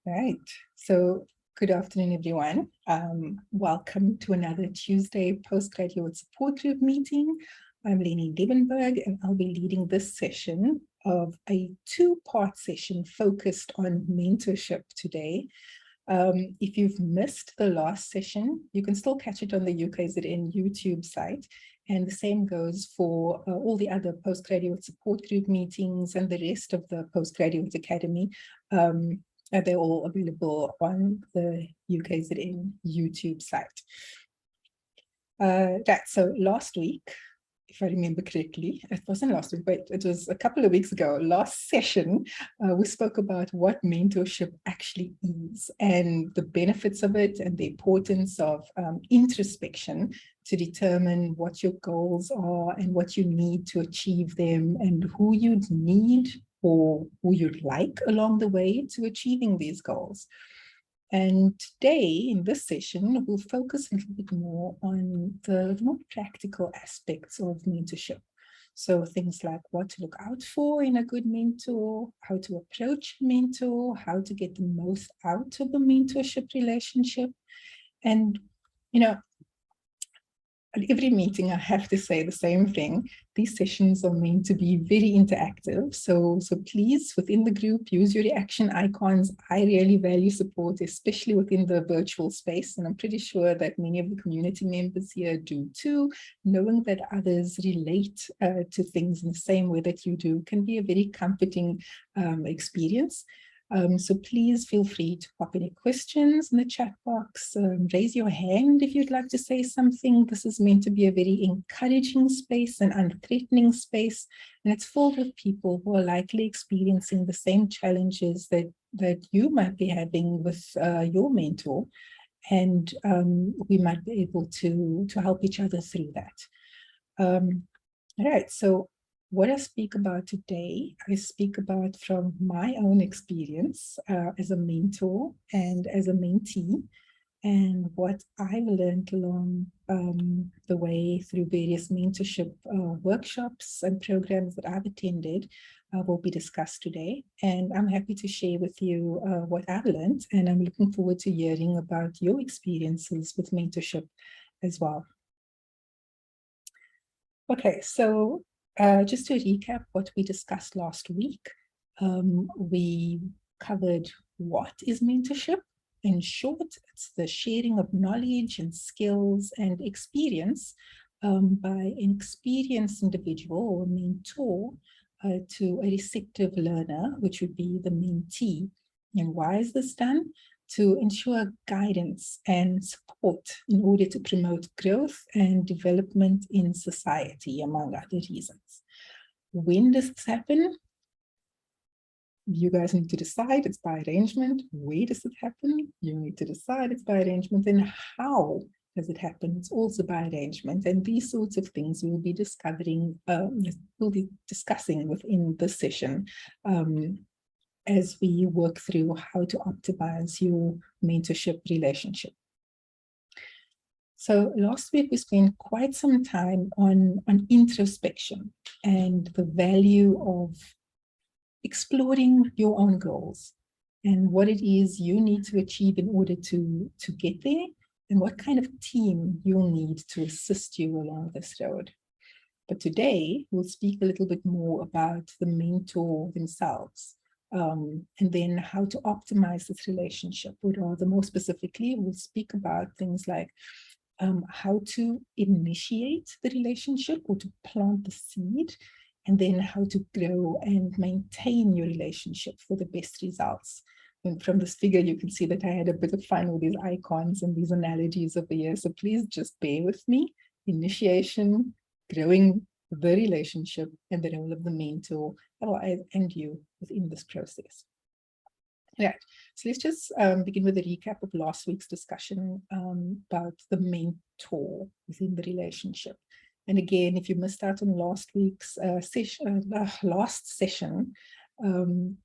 Right. So good afternoon, everyone. Welcome to another Tuesday postgraduate support group meeting. I'm Leni Liebenberg, and I'll be leading this session of a two-part session focused on mentorship today. If you've missed the last session, you can still catch it on the UKZN YouTube site. And the same goes for all the other postgraduate support group meetings and the rest of the Postgraduate Academy. They're all available on the UKZN YouTube site. So last week, if I remember correctly, it wasn't last week, but it was a couple of weeks ago, last session, we spoke about what mentorship actually is and the benefits of it and the importance of introspection to determine what your goals are and what you need to achieve them and who you'd need or who you'd like along the way to achieving these goals. And today, in this session, we'll focus a little bit more on the more practical aspects of mentorship. So things like what to look out for in a good mentor, how to approach a mentor, how to get the most out of a mentorship relationship. And, at every meeting, I have to say the same thing. These sessions are meant to be very interactive. So please, within the group, use your reaction icons. I really value support, especially within the virtual space. And I'm pretty sure that many of the community members here do too. Knowing that others relate to things in the same way that you do can be a very comforting experience. So please feel free to pop any questions in the chat box, raise your hand if you'd like to say something. This is meant to be a very encouraging space, an unthreatening space, and it's filled with people who are likely experiencing the same challenges that you might be having with your mentor, and we might be able to help each other through that. All right, so what I speak about today, I speak about from my own experience as a mentor and as a mentee, and what I've learned along the way through various mentorship workshops and programs that I've attended will be discussed today. And I'm happy to share with you what I've learned, and I'm looking forward to hearing about your experiences with mentorship as well. Okay, so just to recap what we discussed last week, we covered what is mentorship. In short, it's the sharing of knowledge and skills and experience by an experienced individual or mentor to a receptive learner, which would be the mentee. And why is this done? To ensure guidance and support in order to promote growth and development in society, among other reasons. When does this happen? You guys need to decide. It's by arrangement. Where does it happen? You need to decide. It's by arrangement. And how does it happen? It's also by arrangement. And these sorts of things we'll be discovering, we'll be discussing within this session as we work through how to optimize your mentorship relationship. So last week we spent quite some time on introspection and the value of exploring your own goals and what it is you need to achieve in order to get there, and what kind of team you'll need to assist you along this road. But today we'll speak a little bit more about the mentor themselves. And then how to optimize this relationship, or rather more specifically, we'll speak about things like how to initiate the relationship or to plant the seed, and then how to grow and maintain your relationship for the best results. And from this figure, you can see that I had a bit of fun with these icons and these analogies over here. So please just bear with me. Initiation, growing the relationship, and the role of the mentor and you within this process. Right, so let's just begin with a recap of last week's discussion about the mentor within the relationship. And again, if you missed out on last week's last session,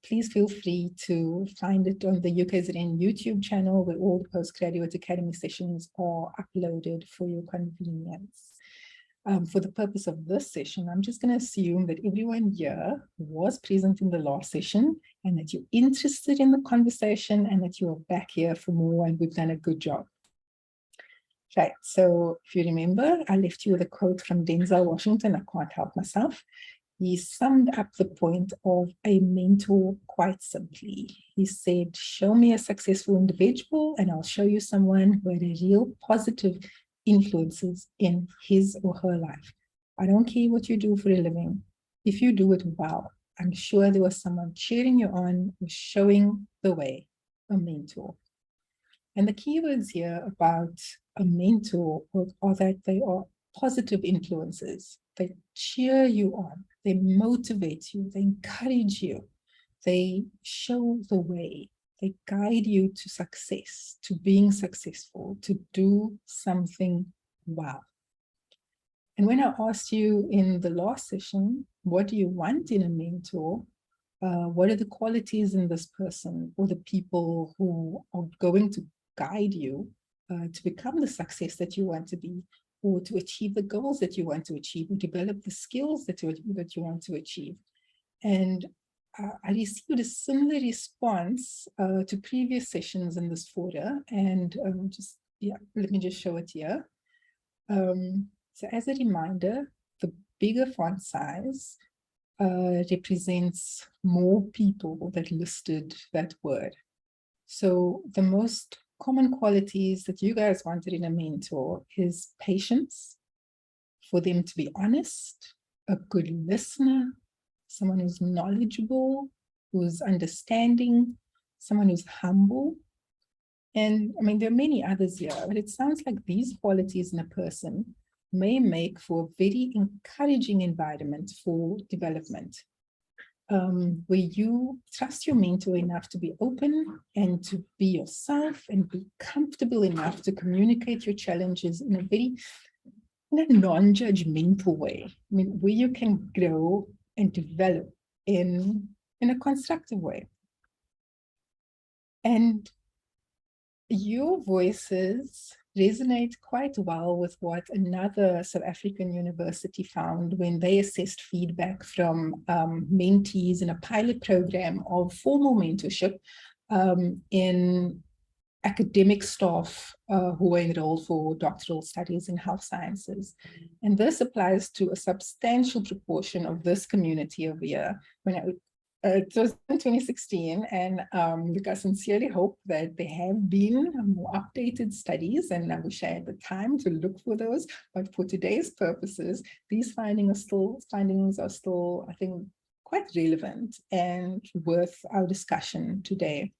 please feel free to find it on the UKZN YouTube channel, where all the Postgraduate Academy sessions are uploaded for your convenience. For the purpose of this session, I'm just going to assume that everyone here was present in the last session and that you're interested in the conversation and that you are back here for more and we've done a good job. Right, so if you remember, I left you with a quote from Denzel Washington. I can't help myself. He summed up the point of a mentor quite simply. He said, show me a successful individual and I'll show you someone who had a real positive influences in his or her life. I don't care what you do for a living. If you do it well, I'm sure there was someone cheering you on or showing the way, a mentor. And the keywords here about a mentor are that they are positive influences. They cheer you on, they motivate you, they encourage you, they show the way, they guide you to success, to being successful, to do something well. And when I asked you in the last session, what do you want in a mentor? What are the qualities in this person or the people who are going to guide you to become the success that you want to be, or to achieve the goals that you want to achieve, or develop the skills that you want to achieve? And I received a similar response to previous sessions in this folder, and let me just show it here. So as a reminder, the bigger font size represents more people that listed that word. So the most common qualities that you guys wanted in a mentor is patience, for them to be honest, a good listener, someone who's knowledgeable, who's understanding, someone who's humble. And I mean, there are many others here, but it sounds like these qualities in a person may make for a very encouraging environment for development, where you trust your mentor enough to be open and to be yourself and be comfortable enough to communicate your challenges in a non-judgmental way. I mean, where you can grow and develop in a constructive way. And your voices resonate quite well with what another South African university found when they assessed feedback from mentees in a pilot program of formal mentorship in academic staff who were enrolled for doctoral studies in health sciences. And this applies to a substantial proportion of this community over here. It was in 2016, and I sincerely hope that there have been more updated studies, and I wish I had the time to look for those. But for today's purposes, these findings are still, I think, quite relevant and worth our discussion today.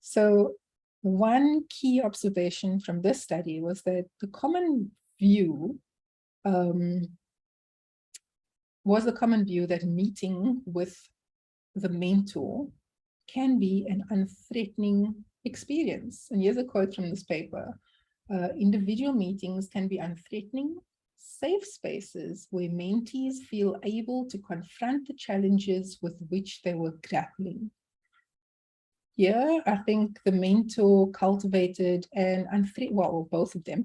So one key observation from this study was that the common view that meeting with the mentor can be an unthreatening experience. And here's a quote from this paper. Individual meetings can be unthreatening, safe spaces where mentees feel able to confront the challenges with which they were grappling. Here, I think the mentor cultivated both of them,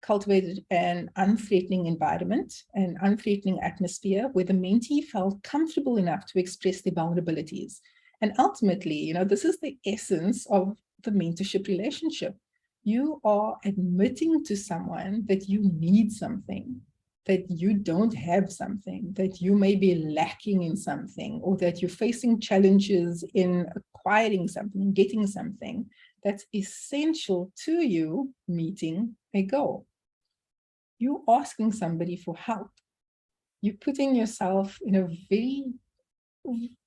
cultivated an unthreatening environment, an unthreatening atmosphere where the mentee felt comfortable enough to express their vulnerabilities. And ultimately, this is the essence of the mentorship relationship. You are admitting to someone that you need something, that you don't have something, that you may be lacking in something, or that you're facing challenges in acquiring something, getting something that's essential to you meeting a goal. You're asking somebody for help. You're putting yourself in a very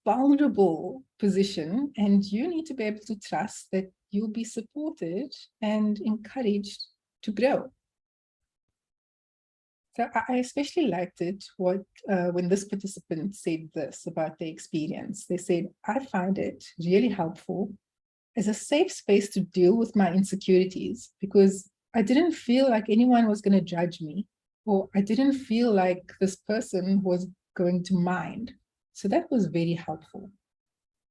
vulnerable position, and you need to be able to trust that you'll be supported and encouraged to grow. So I especially liked it when this participant said this about their experience. They said, I find it really helpful as a safe space to deal with my insecurities, because I didn't feel like anyone was going to judge me, or I didn't feel like this person was going to mind. So that was very helpful.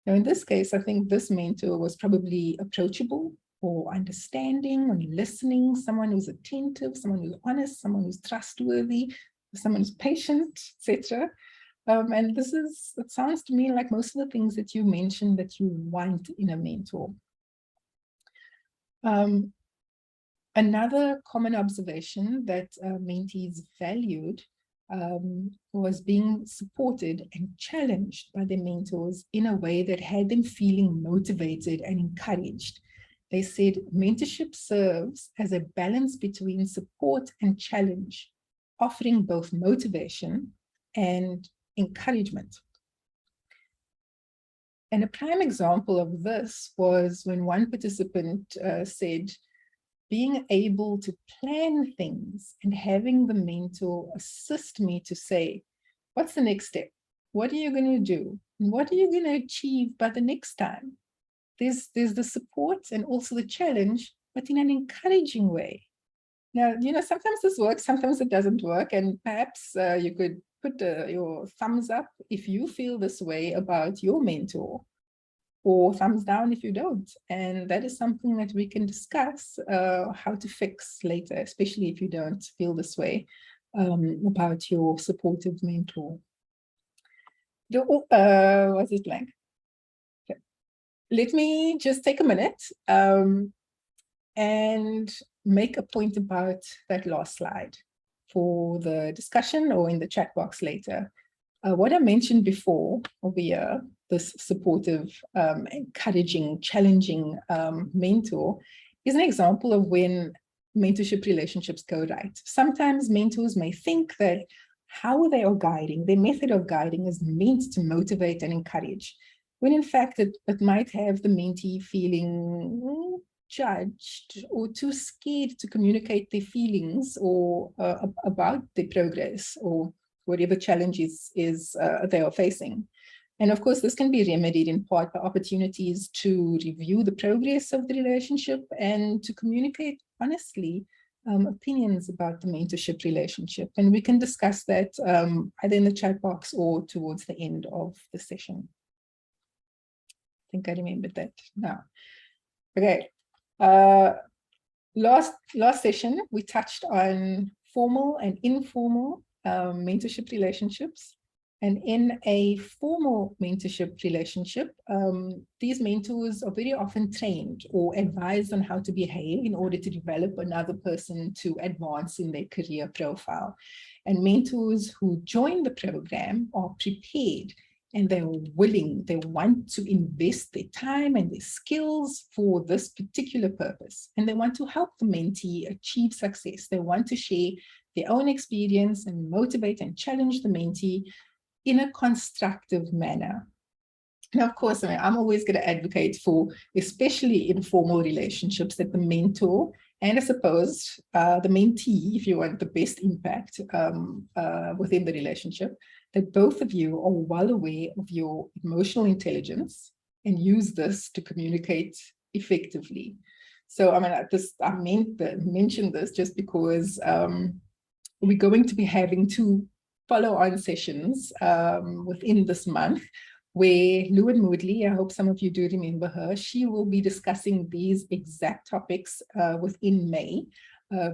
Now, in this case, I think this mentor was probably approachable or understanding and listening, someone who's attentive, someone who's honest, someone who's trustworthy, someone who's patient, etc. And it sounds to me like most of the things that you mentioned that you want in a mentor. Another common observation that mentees valued was being supported and challenged by their mentors in a way that had them feeling motivated and encouraged. They said mentorship serves as a balance between support and challenge, offering both motivation and encouragement. And a prime example of this was when one participant said, being able to plan things and having the mentor assist me to say, what's the next step? What are you going to do? And what are you going to achieve by the next time? There's the support and also the challenge, but in an encouraging way. Now, sometimes this works, sometimes it doesn't work. And perhaps you could put your thumbs up if you feel this way about your mentor, or thumbs down if you don't. And that is something that we can discuss how to fix later, especially if you don't feel this way about your supportive mentor. Was it blank? Okay. Let me just take a minute and make a point about that last slide for the discussion or in the chat box later. What I mentioned before over here, this supportive, encouraging, challenging mentor, is an example of when mentorship relationships go right. Sometimes mentors may think that how they are guiding, their method of guiding is meant to motivate and encourage, when in fact it might have the mentee feeling judged or too scared to communicate their feelings or about their progress or whatever challenges they are facing. And of course, this can be remedied in part by opportunities to review the progress of the relationship and to communicate honestly opinions about the mentorship relationship. And we can discuss that either in the chat box or towards the end of the session. I think I remembered that now. Okay. Last session, we touched on formal and informal mentorship relationships. And in a formal mentorship relationship, these mentors are very often trained or advised on how to behave in order to develop another person to advance in their career profile. And mentors who join the program are prepared and they're willing, they want to invest their time and their skills for this particular purpose. And they want to help the mentee achieve success. They want to share their own experience and motivate and challenge the mentee in a constructive manner. Now, of course, I'm always going to advocate for, especially in formal relationships, that the mentor and I suppose the mentee, if you want the best impact within the relationship, that both of you are well aware of your emotional intelligence and use this to communicate effectively. So, I mentioned this just because we're going to be having 2 follow-on sessions within this month, where Lou-Anne Moodley, I hope some of you do remember her, she will be discussing these exact topics within May.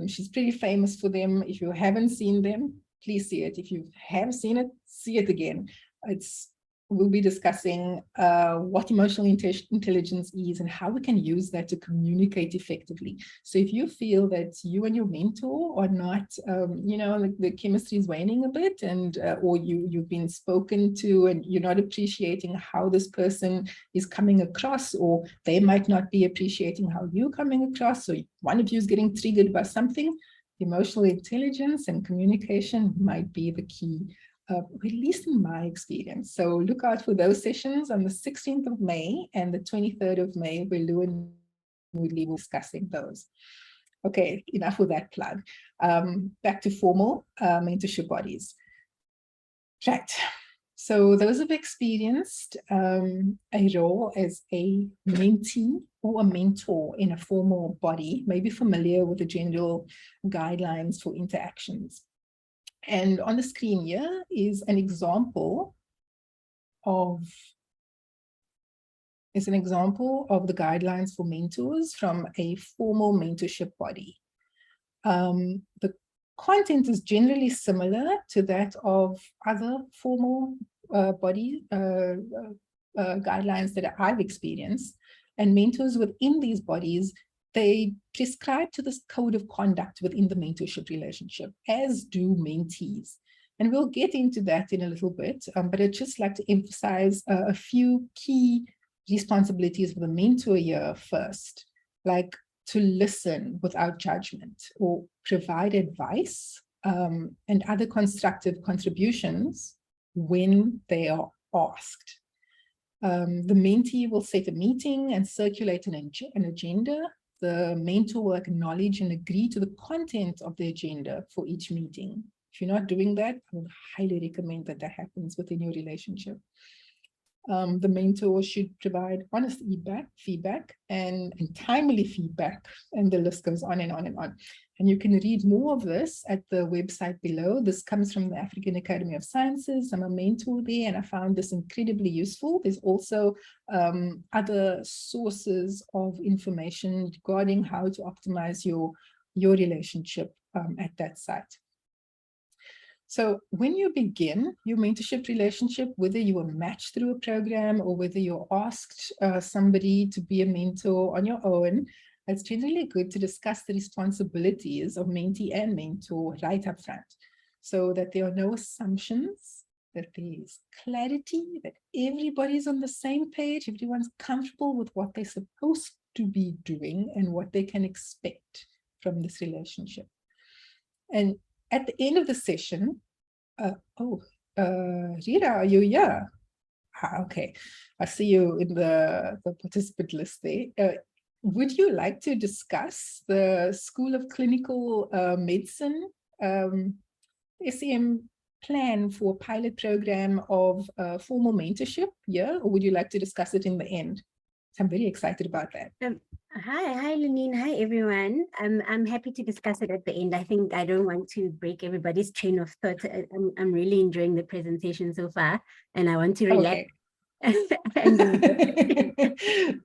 She's pretty famous for them. If you haven't seen them, please see it. If you have seen it, see it again. We'll be discussing what emotional intelligence is and how we can use that to communicate effectively. So if you feel that you and your mentor are not, like the chemistry is waning a bit, and or you've been spoken to and you're not appreciating how this person is coming across, or they might not be appreciating how you're coming across, so one of you is getting triggered by something, emotional intelligence and communication might be the key. At least in my experience. So look out for those sessions on the 16th of May and the 23rd of May, where Lou-Anne Moodley will be discussing those. Okay, enough with that plug. Back to formal mentorship bodies. Right. So those who've experienced a role as a mentee or a mentor in a formal body may be familiar with the general guidelines for interactions. And on the screen here is an example of is an example of the guidelines for mentors from a formal mentorship body. The content is generally similar to that of other formal body guidelines that I've experienced, and mentors within these bodies, they prescribe to this code of conduct within the mentorship relationship, as do mentees. And we'll get into that in a little bit, but I'd just like to emphasize a few key responsibilities for the mentor here first, like to listen without judgment, or provide advice and other constructive contributions when they are asked. The mentee will set a meeting and circulate an agenda. The mentor will acknowledge and agree to the content of the agenda for each meeting. If you're not doing that, I would highly recommend that that happens within your relationship. The mentor should provide honest feedback and timely feedback, and the list goes on and on and on. And you can read more of this at the website below. This comes from the African Academy of Sciences. I'm a mentor there, and I found this incredibly useful. There's also other sources of information regarding how to optimize your relationship at that site. So when you begin your mentorship relationship, whether you were matched through a program or whether you asked somebody to be a mentor on your own, it's generally good to discuss the responsibilities of mentee and mentor right up front, so that there are no assumptions, that there's clarity, that everybody's on the same page, everyone's comfortable with what they're supposed to be doing and what they can expect from this relationship. And at the end of the session, Rita, are you here? Okay, I see you in the participant list there. Would you like to discuss the School of Clinical Medicine SEM plan for a pilot program of formal mentorship? Yeah, or would you like to discuss it in the end? So I'm very excited about that. Hi, Lenine. Hi, everyone. I'm happy to discuss it at the end. I think I don't want to break everybody's train of thought. I'm really enjoying the presentation so far, and I want to relax. Okay.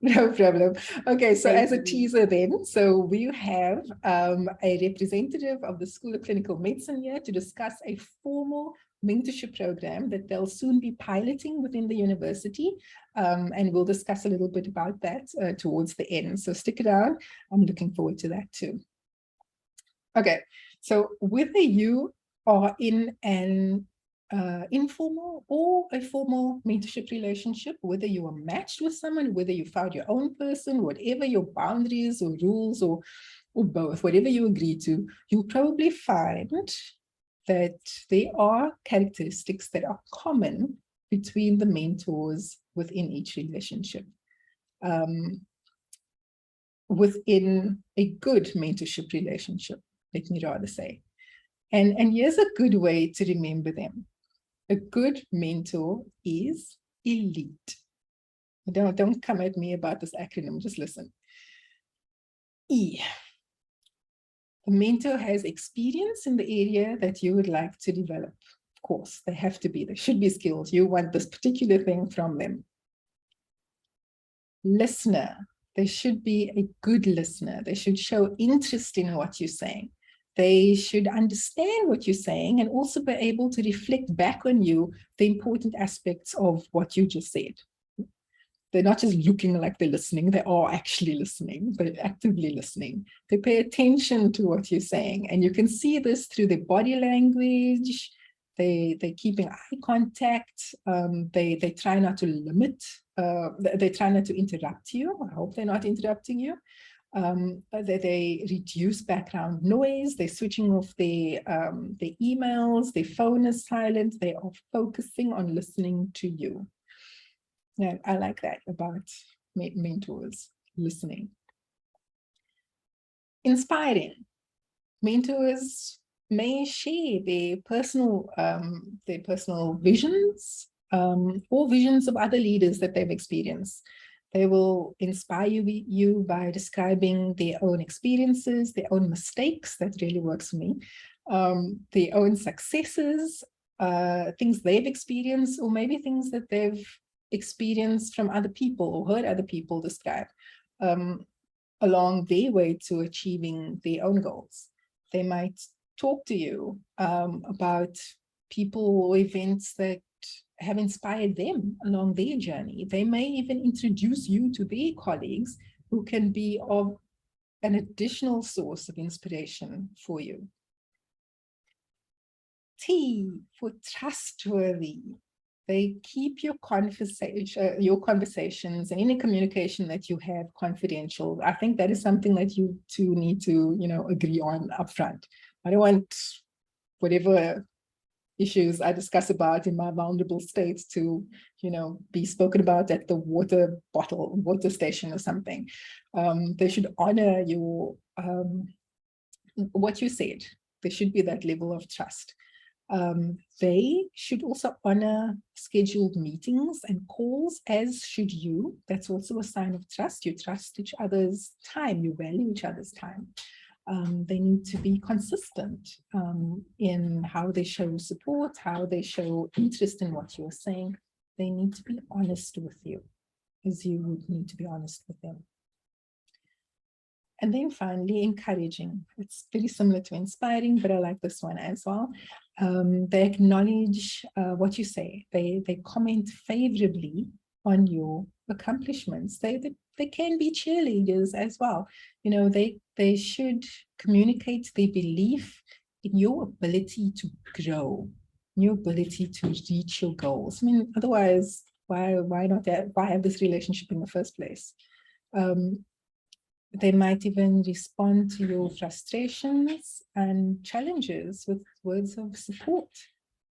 No problem. Okay, so as a teaser then, so we have a representative of the School of Clinical Medicine here to discuss a formal mentorship program that they'll soon be piloting within the university, and we'll discuss a little bit about that towards the end. So stick around. I'm looking forward to that too. Okay, so whether you are in an informal or a formal mentorship relationship, whether you are matched with someone, whether you found your own person, whatever your boundaries or rules or both, whatever you agree to, you'll probably find that there are characteristics that are common between the mentors within each relationship. Within a good mentorship relationship, let me rather say. And here's a good way to remember them. A good mentor is elite. Don't come at me about this acronym, just listen. E. The mentor has experience in the area that you would like to develop. Of course, they have to be, there should be skills. You want this particular thing from them. Listener. They should be a good listener. They should show interest in what you're saying. They should understand what you're saying and also be able to reflect back on you the important aspects of what you just said. They're not just looking like they're listening, they are actually listening, they're actively listening. They pay attention to what you're saying, and you can see this through their body language. They're keeping eye contact. They try not to limit, they try not to interrupt you. I hope they're not interrupting you. They reduce background noise. They're switching off their emails. Their phone is silent. They are focusing on listening to you. Yeah, I like that about mentors, listening. Inspiring. Mentors may share their personal visions or visions of other leaders that they've experienced. They will inspire you by describing their own experiences, their own mistakes. That really works for me. Their own successes, things they've experienced, or maybe things that they've experienced from other people or heard other people describe along their way to achieving their own goals. They might talk to you about people or events that have inspired them along their journey. They may even introduce you to their colleagues who can be of an additional source of inspiration for you. T for trustworthy. They keep your conversations and any communication that you have confidential. I think that is something that you two need to, agree on upfront. I don't want whatever issues I discuss about in my vulnerable states to, be spoken about at the water station or something. They should honor your what you said. There should be that level of trust. They should also honor scheduled meetings and calls, as should you. That's also a sign of trust. You trust each other's time. You value each other's time. They need to be consistent in how they show support, how they show interest in what you're saying. They need to be honest with you, as you would need to be honest with them. And then finally, encouraging. It's very similar to inspiring, but I like this one as well. They acknowledge what you say. They comment favorably on your accomplishments. They can be cheerleaders as well. They should communicate their belief in your ability to grow, your ability to reach your goals. I mean, otherwise, why not that? Why have this relationship in the first place? They might even respond to your frustrations and challenges with words of support,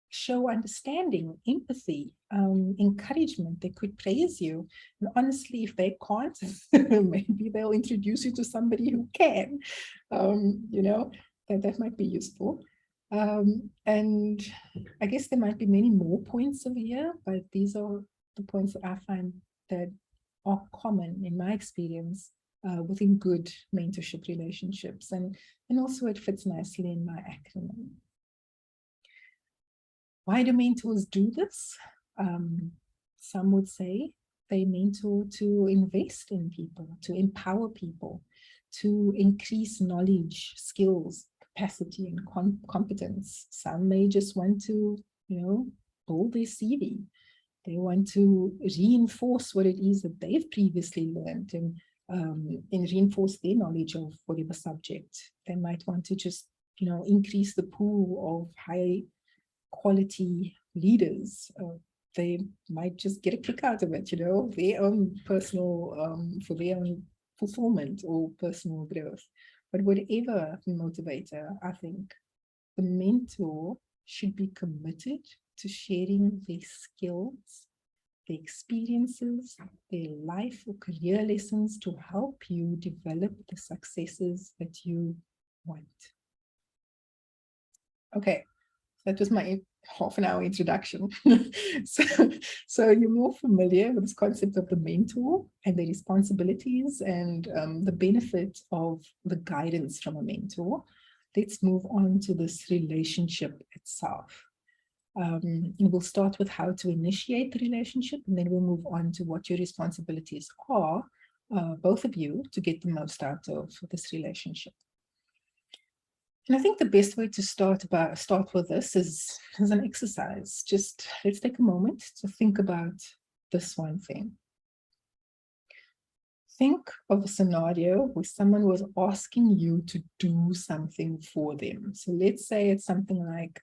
show understanding, empathy, encouragement. They could praise you. And honestly, if they can't, maybe they'll introduce you to somebody who can, that might be useful. And I guess there might be many more points over here, but these are the points that I find that are common in my experience within good mentorship relationships, and also it fits nicely in my acronym. Why do mentors do this? Some would say they mentor to invest in people, to empower people, to increase knowledge, skills, capacity, and competence. Some may just want to, build their CV. They want to reinforce what it is that they've previously learned and reinforce their knowledge of whatever subject. They might want to just, increase the pool of high quality leaders. They might just get a kick out of it, their own personal, for their own fulfillment or personal growth. But whatever the motivator, I think the mentor should be committed to sharing their skills, their experiences, their life or career lessons to help you develop the successes that you want. Okay, that was my half-an-hour introduction. so you're more familiar with this concept of the mentor and the responsibilities and the benefit of the guidance from a mentor. Let's move on to this relationship itself. And we'll start with how to initiate the relationship, and then we'll move on to what your responsibilities are, both of you, to get the most out of this relationship. And I think the best way to start with this is as an exercise. Just let's take a moment to think about this one thing. Think of a scenario where someone was asking you to do something for them. So let's say it's something like,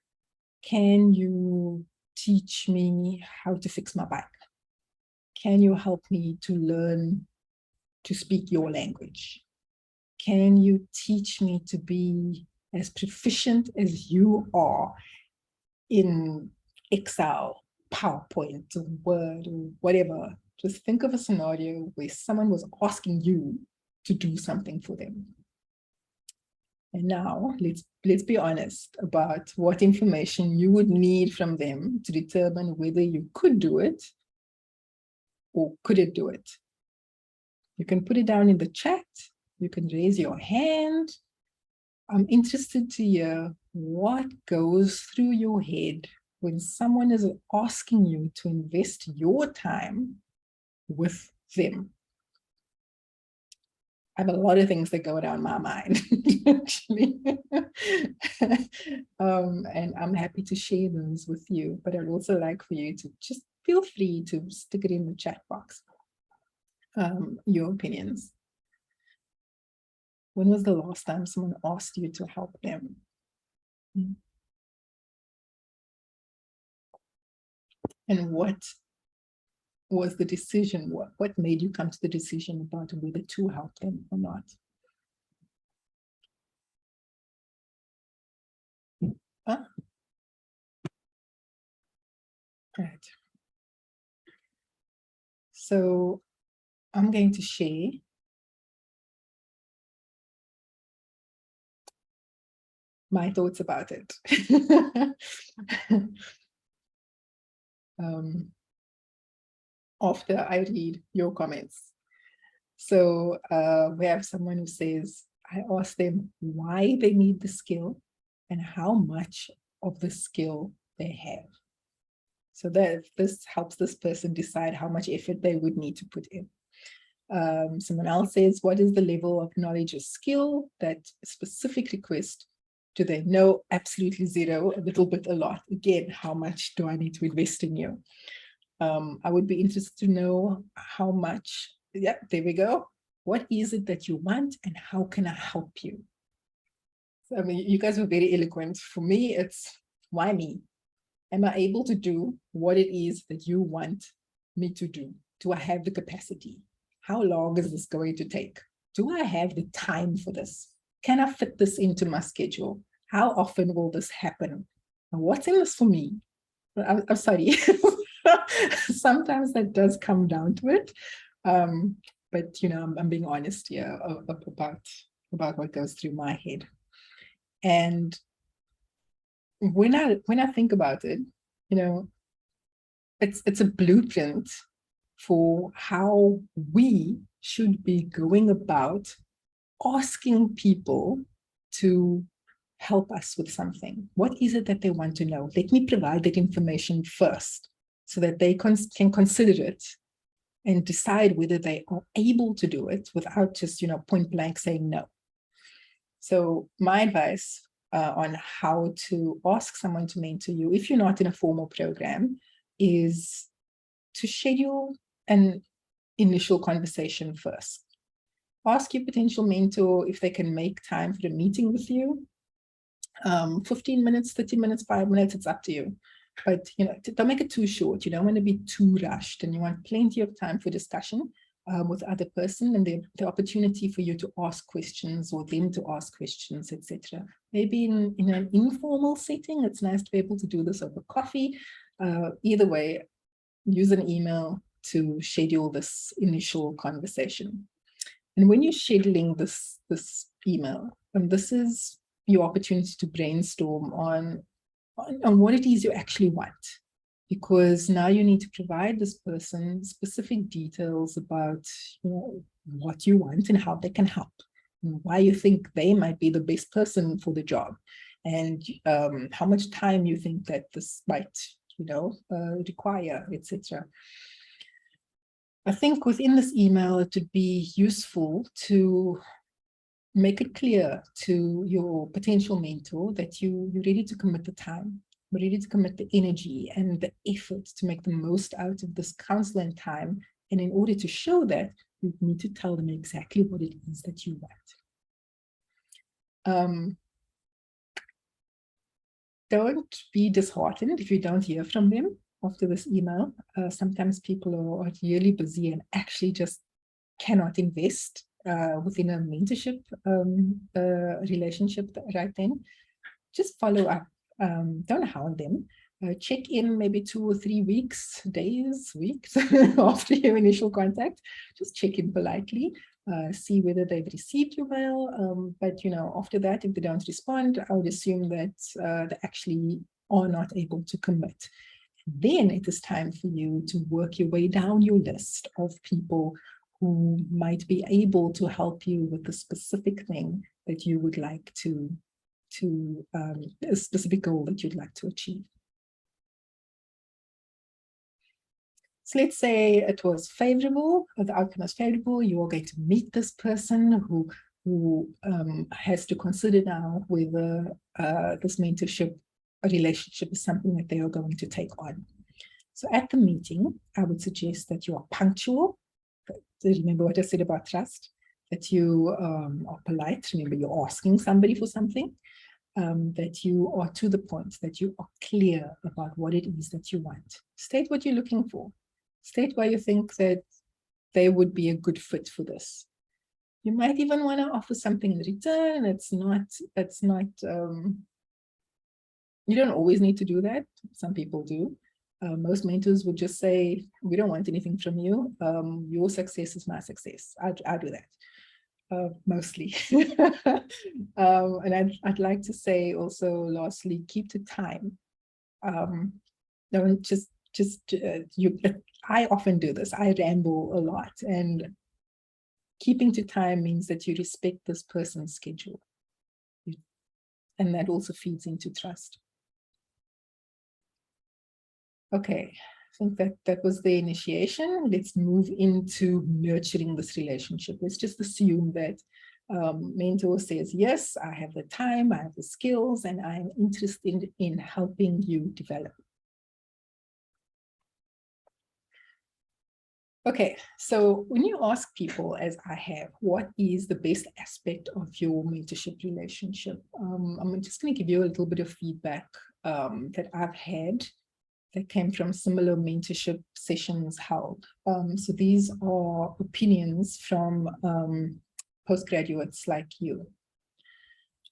can you teach me how to fix my bike? Can you help me to learn to speak your language? Can you teach me to be as proficient as you are in Excel, PowerPoint, or Word, or whatever? Just think of a scenario where someone was asking you to do something for them. And now let's be honest about what information you would need from them to determine whether you could do it or couldn't do it. You can put it down in the chat. You can raise your hand. I'm interested to hear what goes through your head when someone is asking you to invest your time with them. I have a lot of things that go down my mind, actually. And I'm happy to share those with you, but I'd also like for you to just feel free to stick it in the chat box, your opinions. When was the last time someone asked you to help them? And what was the decision? What made you come to the decision about whether to help them or not? Huh? Right. So I'm going to share my thoughts about it. After I read your comments. So we have someone who says, I asked them why they need the skill and how much of the skill they have. So that this helps this person decide how much effort they would need to put in. Someone else says, what is the level of knowledge or skill? That specific request, do they know? Absolutely zero, a little bit, a lot. Again, how much do I need to invest in you? I would be interested to know how much, yeah, there we go. What is it that you want and how can I help you? So, I mean, you guys were very eloquent. For me, it's why me? Am I able to do what it is that you want me to do? Do I have the capacity? How long is this going to take? Do I have the time for this? Can I fit this into my schedule? How often will this happen? And what's in this for me? I'm sorry. Sometimes that does come down to it. But, you know, I'm being honest here about what goes through my head. And when I think about it, you know, it's a blueprint for how we should be going about asking people to help us with something. What is it that they want to know? Let me provide that information first so that they can consider it and decide whether they are able to do it without just, you know, point blank saying no. So my advice on how to ask someone to mentor you, if you're not in a formal program, is to schedule an initial conversation first. Ask your potential mentor if they can make time for a meeting with you. 15 minutes, 30 minutes, 5 minutes, it's up to you. But, you know, don't make it too short. You don't want to be too rushed, and you want plenty of time for discussion with the other person, and the opportunity for you to ask questions or them to ask questions, etc. Maybe in an informal setting, it's nice to be able to do this over coffee. Either way, use an email to schedule this initial conversation. And when you're scheduling this email, this is your opportunity to brainstorm on what it is you actually want. Because now you need to provide this person specific details about, you know, what you want and how they can help, and why you think they might be the best person for the job, and how much time you think that this might, you know, require, etc. I think within this email, it would be useful to make it clear to your potential mentor that you're ready to commit the time, ready to commit the energy and the effort to make the most out of this counseling time. And in order to show that, you need to tell them exactly what it is that you want. Don't be disheartened if you don't hear from them after this email. Sometimes people are really busy and actually just cannot invest within a mentorship relationship right then. Just follow up. Don't hound them. Check in maybe 2 or 3 weeks, days, weeks after your initial contact. Just check in politely. See whether they've received your mail. But, you know, after that, if they don't respond, I would assume that they actually are not able to commit. Then it is time for you to work your way down your list of people who might be able to help you with the specific thing that you would like to a specific goal that you'd like to achieve. So let's say it was favorable, or the outcome was favorable. You are going to meet this person who has to consider now whether this mentorship relationship is something that they are going to take on. So at the meeting, I would suggest that you are punctual. Remember what I said about trust, that you are polite. Remember, you're asking somebody for something, that you are to the point, that you are clear about what it is that you want. State what you're looking for. State why you think that they would be a good fit for this. You might even want to offer something in return. You don't always need to do that. Some people do. Most mentors would just say, we don't want anything from you. Your success is my success. I'll do that, mostly. And I'd like to say also, lastly, keep to time. Don't I often do this. I ramble a lot, and keeping to time means that you respect this person's schedule. And that also feeds into trust. Okay, I think that was the initiation. Let's move into nurturing this relationship. Let's just assume that mentor says, yes, I have the time, I have the skills, and I'm interested in helping you develop. Okay, so when you ask people, as I have, what is the best aspect of your mentorship relationship? I'm just going to give you a little bit of feedback that I've had that came from similar mentorship sessions held. So these are opinions from postgraduates like you.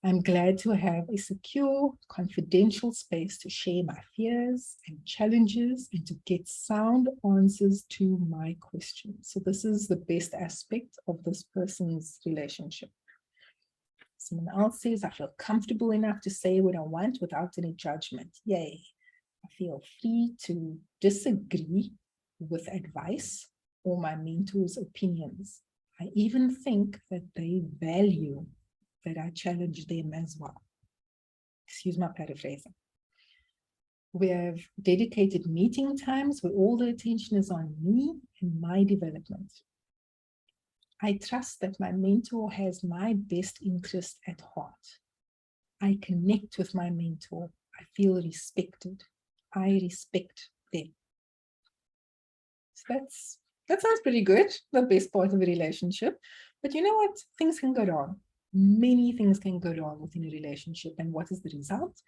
I'm glad to have a secure, confidential space to share my fears and challenges and to get sound answers to my questions. So this is the best aspect of this person's relationship. Someone else says, I feel comfortable enough to say what I want without any judgment. Yay. I feel free to disagree with advice or my mentor's opinions. I even think that they value that I challenge them as well. Excuse my paraphrasing. We have dedicated meeting times where all the attention is on me and my development. I trust that my mentor has my best interest at heart. I connect with my mentor. I feel respected. I respect them. So that sounds pretty good, the best part of a relationship. But you know what? Things can go wrong. Many things can go wrong within a relationship. And what is the result?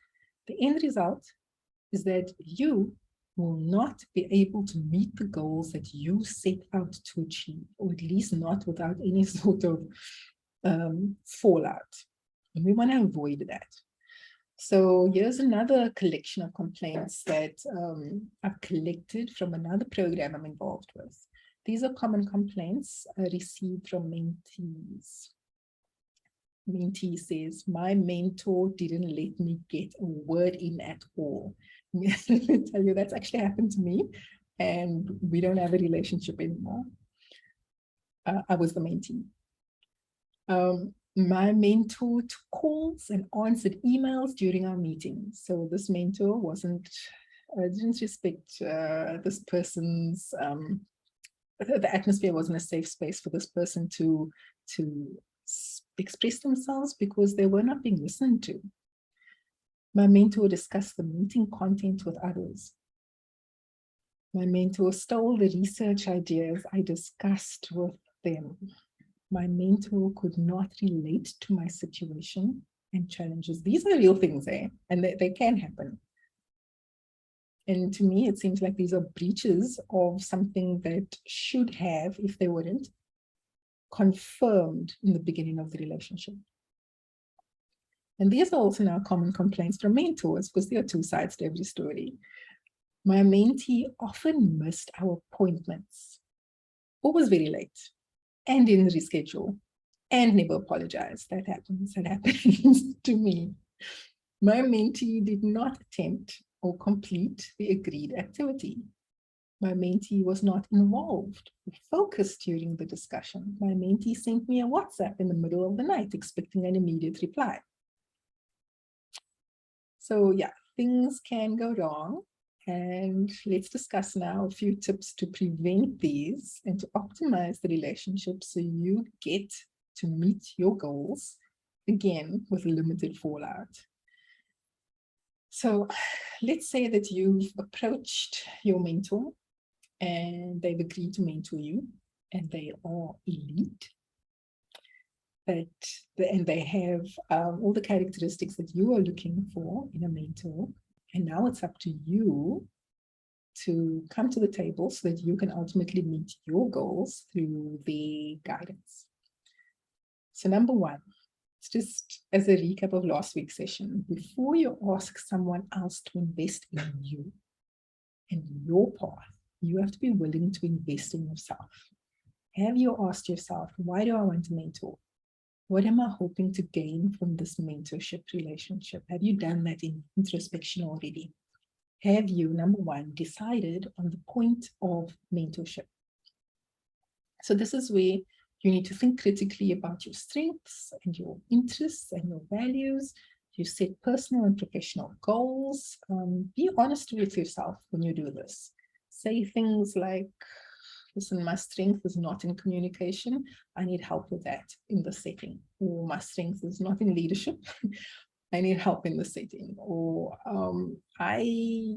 The end result is that you will not be able to meet the goals that you set out to achieve, or at least not without any sort of fallout. And we want to avoid that. So here's another collection of complaints that I've collected from another program I'm involved with. These are common complaints received from mentees. Mentee says, my mentor didn't let me get a word in at all. Let me tell you, that's actually happened to me, and we don't have a relationship anymore. I was the mentee. My mentor took calls and answered emails during our meetings. So this mentor didn't respect this person's, the atmosphere wasn't a safe space for this person to express themselves because they were not being listened to. My mentor discussed the meeting content with others. My mentor stole the research ideas I discussed with them. My mentor could not relate to my situation and challenges. These are real things, and they can happen. And to me, it seems like these are breaches of something that should have, if they wouldn't, confirmed in the beginning of the relationship. And these are also now common complaints from mentors, because there are two sides to every story. My mentee often missed our appointments, or was very late, and didn't reschedule, and never apologized. That happens to me. My mentee did not attempt or complete the agreed activity. My mentee was not involved or focused during the discussion. My mentee sent me a WhatsApp in the middle of the night, expecting an immediate reply. So yeah, things can go wrong, And let's discuss now a few tips to prevent these and to optimize the relationship so you get to meet your goals, again, with limited fallout. So let's say that you've approached your mentor and they've agreed to mentor you, and they are elite, and they have all the characteristics that you are looking for in a mentor. And now it's up to you to come to the table so that you can ultimately meet your goals through their guidance. So number one, it's just as a recap of last week's session, before you ask someone else to invest in you and your path, you have to be willing to invest in yourself. Have you asked yourself, why do I want a mentor? What am I hoping to gain from this mentorship relationship? Have you done that in introspection already? Have you, number one, decided on the point of mentorship? So this is where you need to think critically about your strengths and your interests and your values. You set personal and professional goals. Be honest with yourself when you do this. Say things like, listen, my strength is not in communication. I need help with that in the setting. Or my strength is not in leadership. I need help in the setting. Or I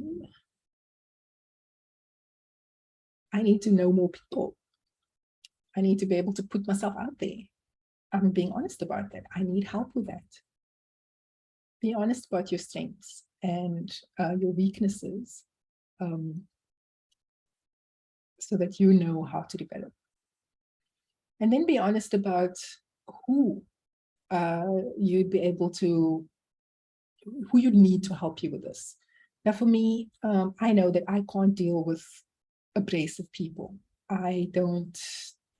need to know more people. I need to be able to put myself out there. I'm being honest about that. I need help with that. Be honest about your strengths and your weaknesses so that you know how to develop. And then be honest about who you'd be able to, who you'd need to help you with this. Now for me, I know that I can't deal with abrasive people. I don't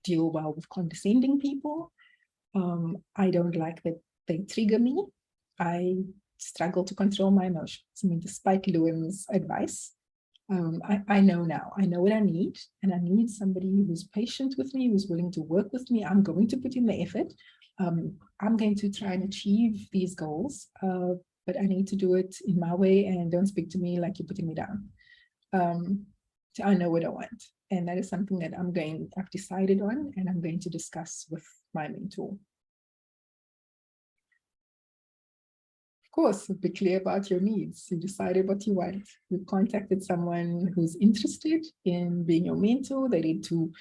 deal well with condescending people. I don't like that they trigger me. I struggle to control my emotions. I mean, despite Lewin's advice, I know now. I know what I need, and I need somebody who's patient with me, who's willing to work with me. I'm going to put in the effort. I'm going to try and achieve these goals, but I need to do it in my way, and don't speak to me like you're putting me down. So I know what I want, and that is something that I've decided on, and I'm going to discuss with my mentor. Of course, be clear about your needs. You decided what you want. You contacted someone who's interested in being your mentor. They need to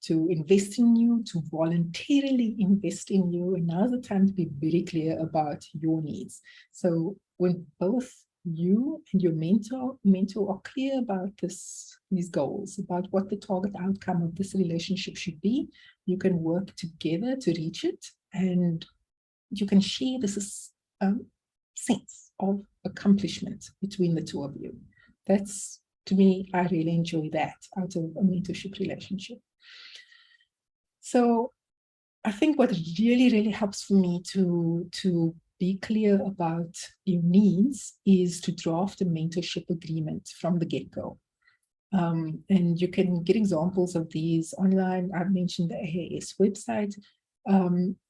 invest in you, to voluntarily invest in you. And now's the time to be very clear about your needs. So when both you and your mentor are clear about these goals, about what the target outcome of this relationship should be, you can work together to reach it, and you can share this sense of accomplishment between the two of you. That's, to me, I really enjoy that out of a mentorship relationship. So I think what really, really helps for me to be clear about your needs is to draft a mentorship agreement from the get-go. And you can get examples of these online. I've mentioned the AAS website.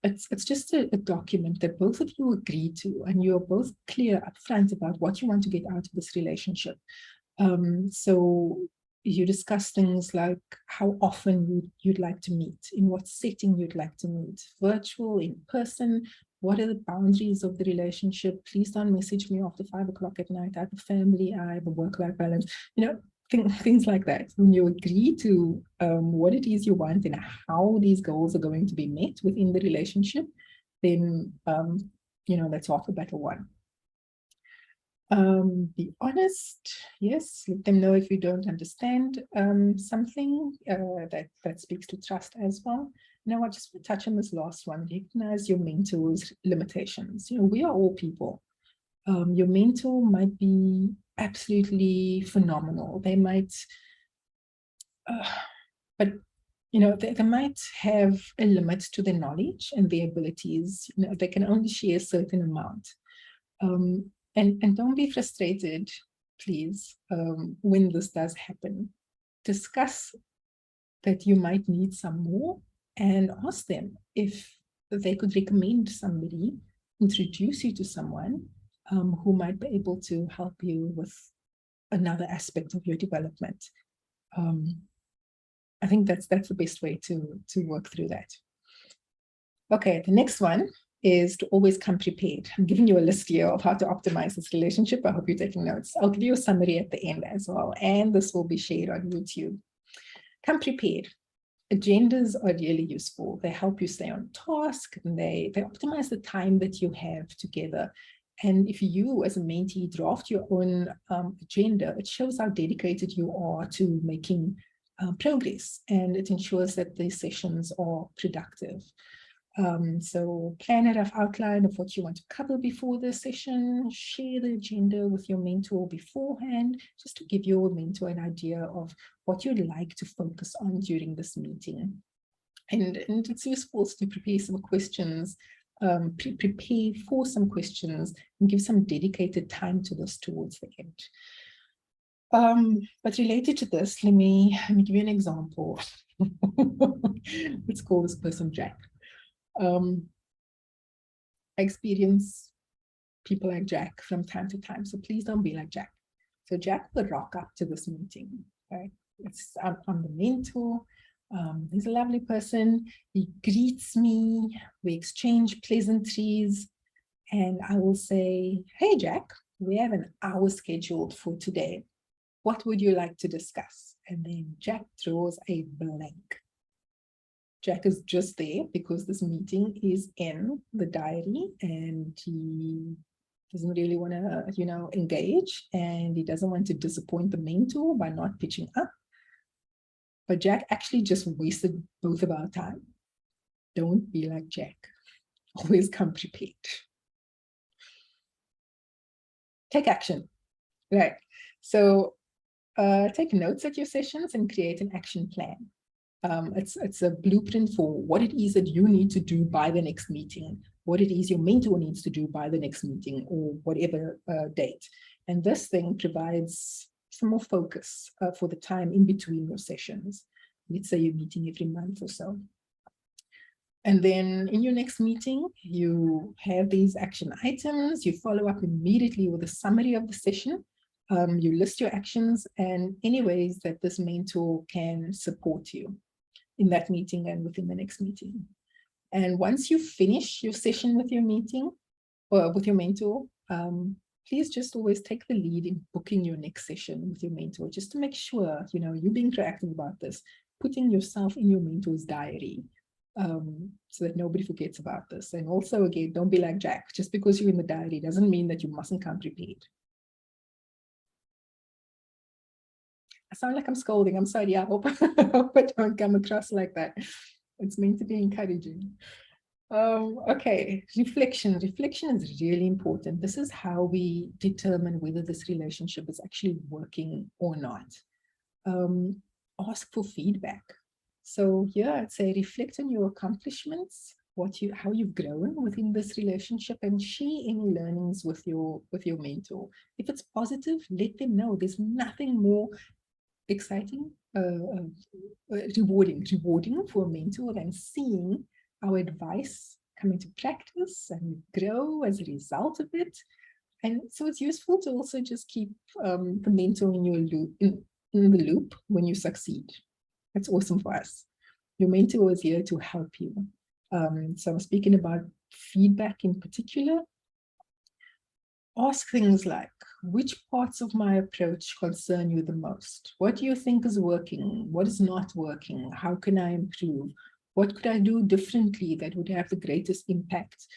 It's just a document that both of you agree to, and you're both clear upfront about what you want to get out of this relationship. So you discuss things like how often you'd like to meet, in what setting you'd like to meet, virtual, in person, what are the boundaries of the relationship. Please don't message me after 5 o'clock at night. I have a family, I have a work-life balance, things like that. When you agree to what it is you want and how these goals are going to be met within the relationship, then, that's half the battle won. Be honest, yes, let them know if you don't understand something. That speaks to trust as well. Now, I just want to touch on this last one. Recognize your mentor's limitations. We are all people. Your mentor might be absolutely phenomenal. They might, but they might have a limit to their knowledge and their abilities. They can only share a certain amount. And don't be frustrated, please, when this does happen. Discuss that you might need some more, and ask them if they could recommend somebody, introduce you to someone who might be able to help you with another aspect of your development. I think that's the best way to work through that. Okay, the next one is to always come prepared. I'm giving you a list here of how to optimize this relationship. I hope you're taking notes. I'll give you a summary at the end as well, and this will be shared on YouTube. Come prepared. Agendas are really useful. They help you stay on task, and they optimize the time that you have together. And if you, as a mentee, draft your own agenda, it shows how dedicated you are to making progress, and it ensures that these sessions are productive. So plan a rough outline of what you want to cover before the session, share the agenda with your mentor beforehand, just to give your mentor an idea of what you'd like to focus on during this meeting. And it's useful to prepare some questions, prepare for some questions, and give some dedicated time to this towards the end. But related to this, let me give you an example. Let's call this person Jack. I experience people like Jack from time to time, so please don't be like Jack. So Jack will rock up to this meeting, right? I'm the mentor. He's a lovely person. He greets me, we exchange pleasantries, and I will say, hey Jack, we have an hour scheduled for today. What would you like to discuss? And then Jack draws a blank. Jack is just there because this meeting is in the diary, and he doesn't really want to, engage, and he doesn't want to disappoint the mentor by not pitching up. But Jack actually just wasted both of our time. Don't be like Jack. Always come prepared. Take action. Right. So take notes at your sessions and create an action plan. It's a blueprint for what it is that you need to do by the next meeting, what it is your mentor needs to do by the next meeting, or whatever date. And this thing provides some more focus for the time in between your sessions. Let's say you're meeting every month or so. And then in your next meeting, you have these action items, you follow up immediately with a summary of the session. You list your actions and any ways that this mentor can support you in that meeting and within the next meeting. And once you finish your session with your meeting or with your mentor, please just always take the lead in booking your next session with your mentor, just to make sure, you're being proactive about this, putting yourself in your mentor's diary, so that nobody forgets about this. And also, again, don't be like Jack. Just because you're in the diary doesn't mean that you mustn't come prepared. I sound like I'm scolding. I'm sorry. I hope I don't come across like that. It's meant to be encouraging. Okay, reflection. Reflection is really important. This is how we determine whether this relationship is actually working or not. Ask for feedback. So here I'd say reflect on your accomplishments, how you've grown within this relationship, and share any learnings with your mentor. If it's positive, let them know. There's nothing more exciting, rewarding for a mentor than seeing our advice come into practice and grow as a result of it. And so it's useful to also just keep the mentor in your loop, in the loop when you succeed. That's awesome for us. Your mentor is here to help you. So I'm speaking about feedback in particular. Ask things like, which parts of my approach concern you the most? What do you think is working? What is not working? How can I improve? What could I do differently that would have the greatest impact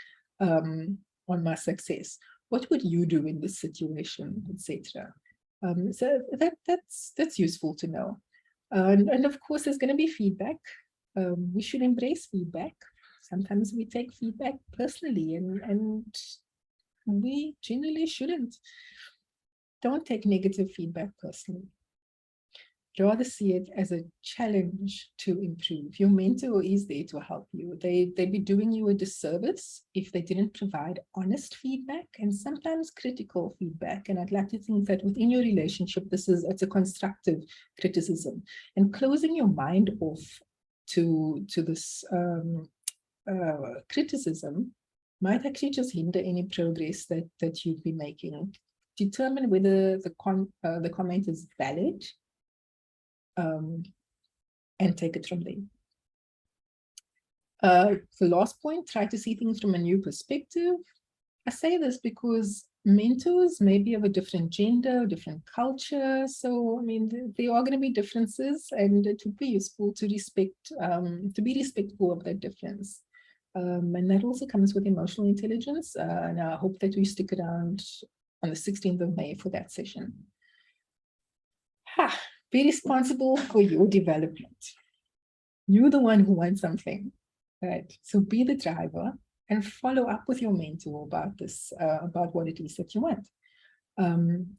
on my success? What would you do in this situation, etc.? So that's useful to know. And of course, there's going to be feedback. We should embrace feedback. Sometimes we take feedback personally, and we generally shouldn't. Don't take negative feedback personally. Rather see it as a challenge to improve. Your mentor is there to help you. They'd be doing you a disservice if they didn't provide honest feedback and sometimes critical feedback. And I'd like to think that within your relationship, it's a constructive criticism. And closing your mind off to this criticism might actually just hinder any progress that you'd be making. determine whether the comment is valid, and take it from there. The last point, try to see things from a new perspective. I say this because mentors may be of a different gender, different culture. So, I mean, there are going to be differences, and it would be useful to be respectful of that difference. And that also comes with emotional intelligence. And I hope that we stick around on the 16th of May for that session. Be responsible for your development. You're the one who wants something, right? So be the driver and follow up with your mentor about this, about what it is that you want.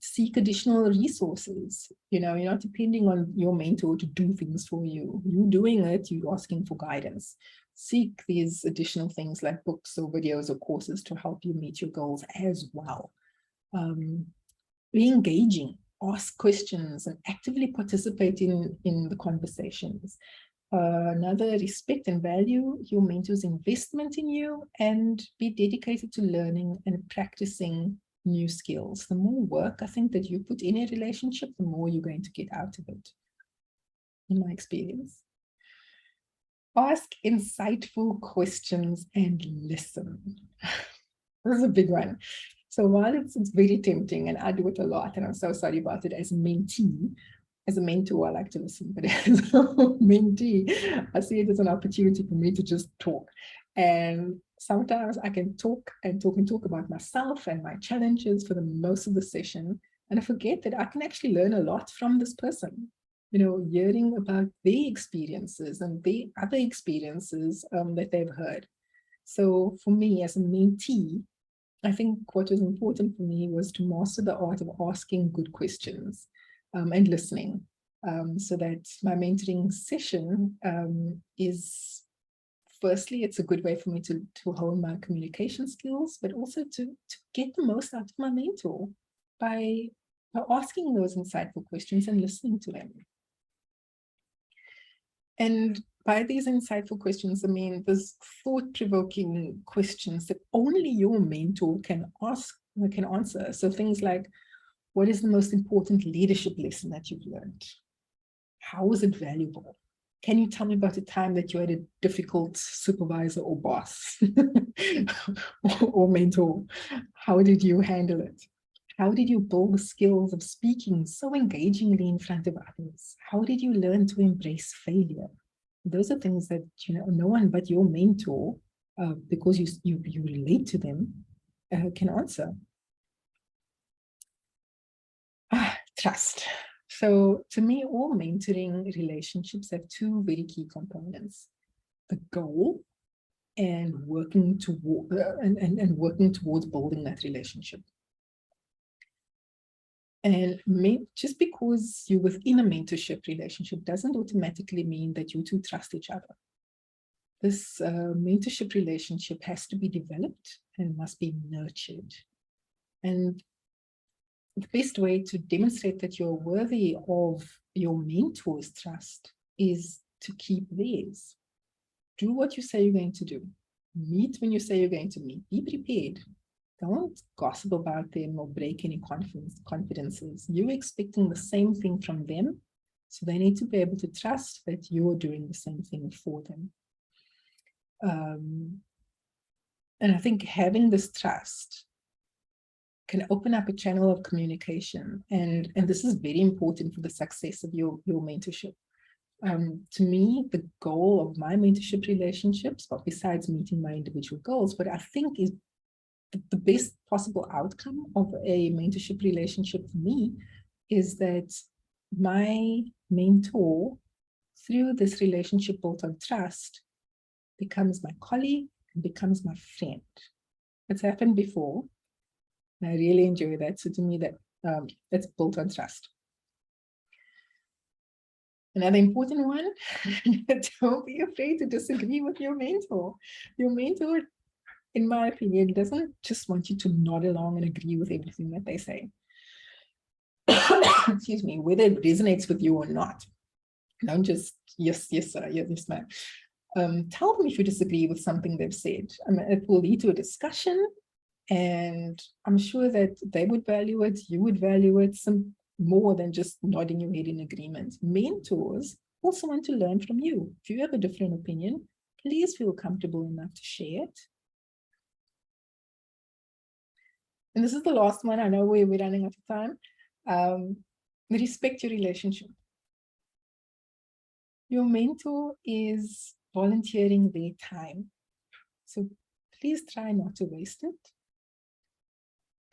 Seek additional resources. You know, you're not depending on your mentor to do things for you. You're doing it, you're asking for guidance. Seek these additional things like books or videos or courses to help you meet your goals as well. Be engaging, ask questions, and actively participate in the conversations. Another, respect and value your mentor's investment in you, and be dedicated to learning and practicing new skills. The more work I think that you put in a relationship, the more you're going to get out of it, in my experience. Ask insightful questions and listen. This is a big one. So while it's very tempting, and I do it a lot, and I'm so sorry about it as a mentee, as a mentor, I like to listen, but as a mentee, I see it as an opportunity for me to just talk. And sometimes I can talk and talk about myself and my challenges for the most of the session. And I forget that I can actually learn a lot from this person, you know, hearing about their experiences and their other experiences that they've heard. So for me as a mentee, I think what was important for me was to master the art of asking good questions and listening, so that my mentoring session is, firstly, it's a good way for me to hone my communication skills, but also to get the most out of my mentor by asking those insightful questions and listening to them. And by these insightful questions, I mean, there's thought-provoking questions that only your mentor can answer. So things like, what is the most important leadership lesson that you've learned? How was it valuable? Can you tell me about a time that you had a difficult supervisor or boss or mentor? How did you handle it? How did you build the skills of speaking so engagingly in front of others? How did you learn to embrace failure? Those are things that, you know, no one but your mentor, because you relate to them, can answer. Trust. So to me, all mentoring relationships have two very key components: the goal and working toward working towards building that relationship. And just because you're within a mentorship relationship doesn't automatically mean that you two trust each other. This mentorship relationship has to be developed and must be nurtured. And the best way to demonstrate that you're worthy of your mentor's trust is to keep theirs. Do what you say you're going to do. Meet when you say you're going to meet. Be prepared. Don't gossip about them or break any confidences. You're expecting the same thing from them, so they need to be able to trust that you're doing the same thing for them. And I think having this trust can open up a channel of communication, and this is very important for the success of your mentorship. To me, the goal of my mentorship relationships, but besides meeting my individual goals, what I think is the best possible outcome of a mentorship relationship for me is that my mentor, through this relationship built on trust, becomes my colleague and becomes my friend. It's happened before. And I really enjoy that. So to me, that's built on trust. Another important one, don't be afraid to disagree with your mentor. Your mentor, in my opinion, doesn't just want you to nod along and agree with everything that they say. Excuse me, whether it resonates with you or not. Don't just, yes, sir, yes, ma'am. Tell them if you disagree with something they've said. I mean, it will lead to a discussion, And I'm sure that they would value it, you would value it, some more than just nodding your head in agreement. Mentors also want to learn from you. If you have a different opinion, please feel comfortable enough to share it. And this is the last one. I know we're running out of time. Respect your relationship. Your mentor is volunteering their time. So please try not to waste it.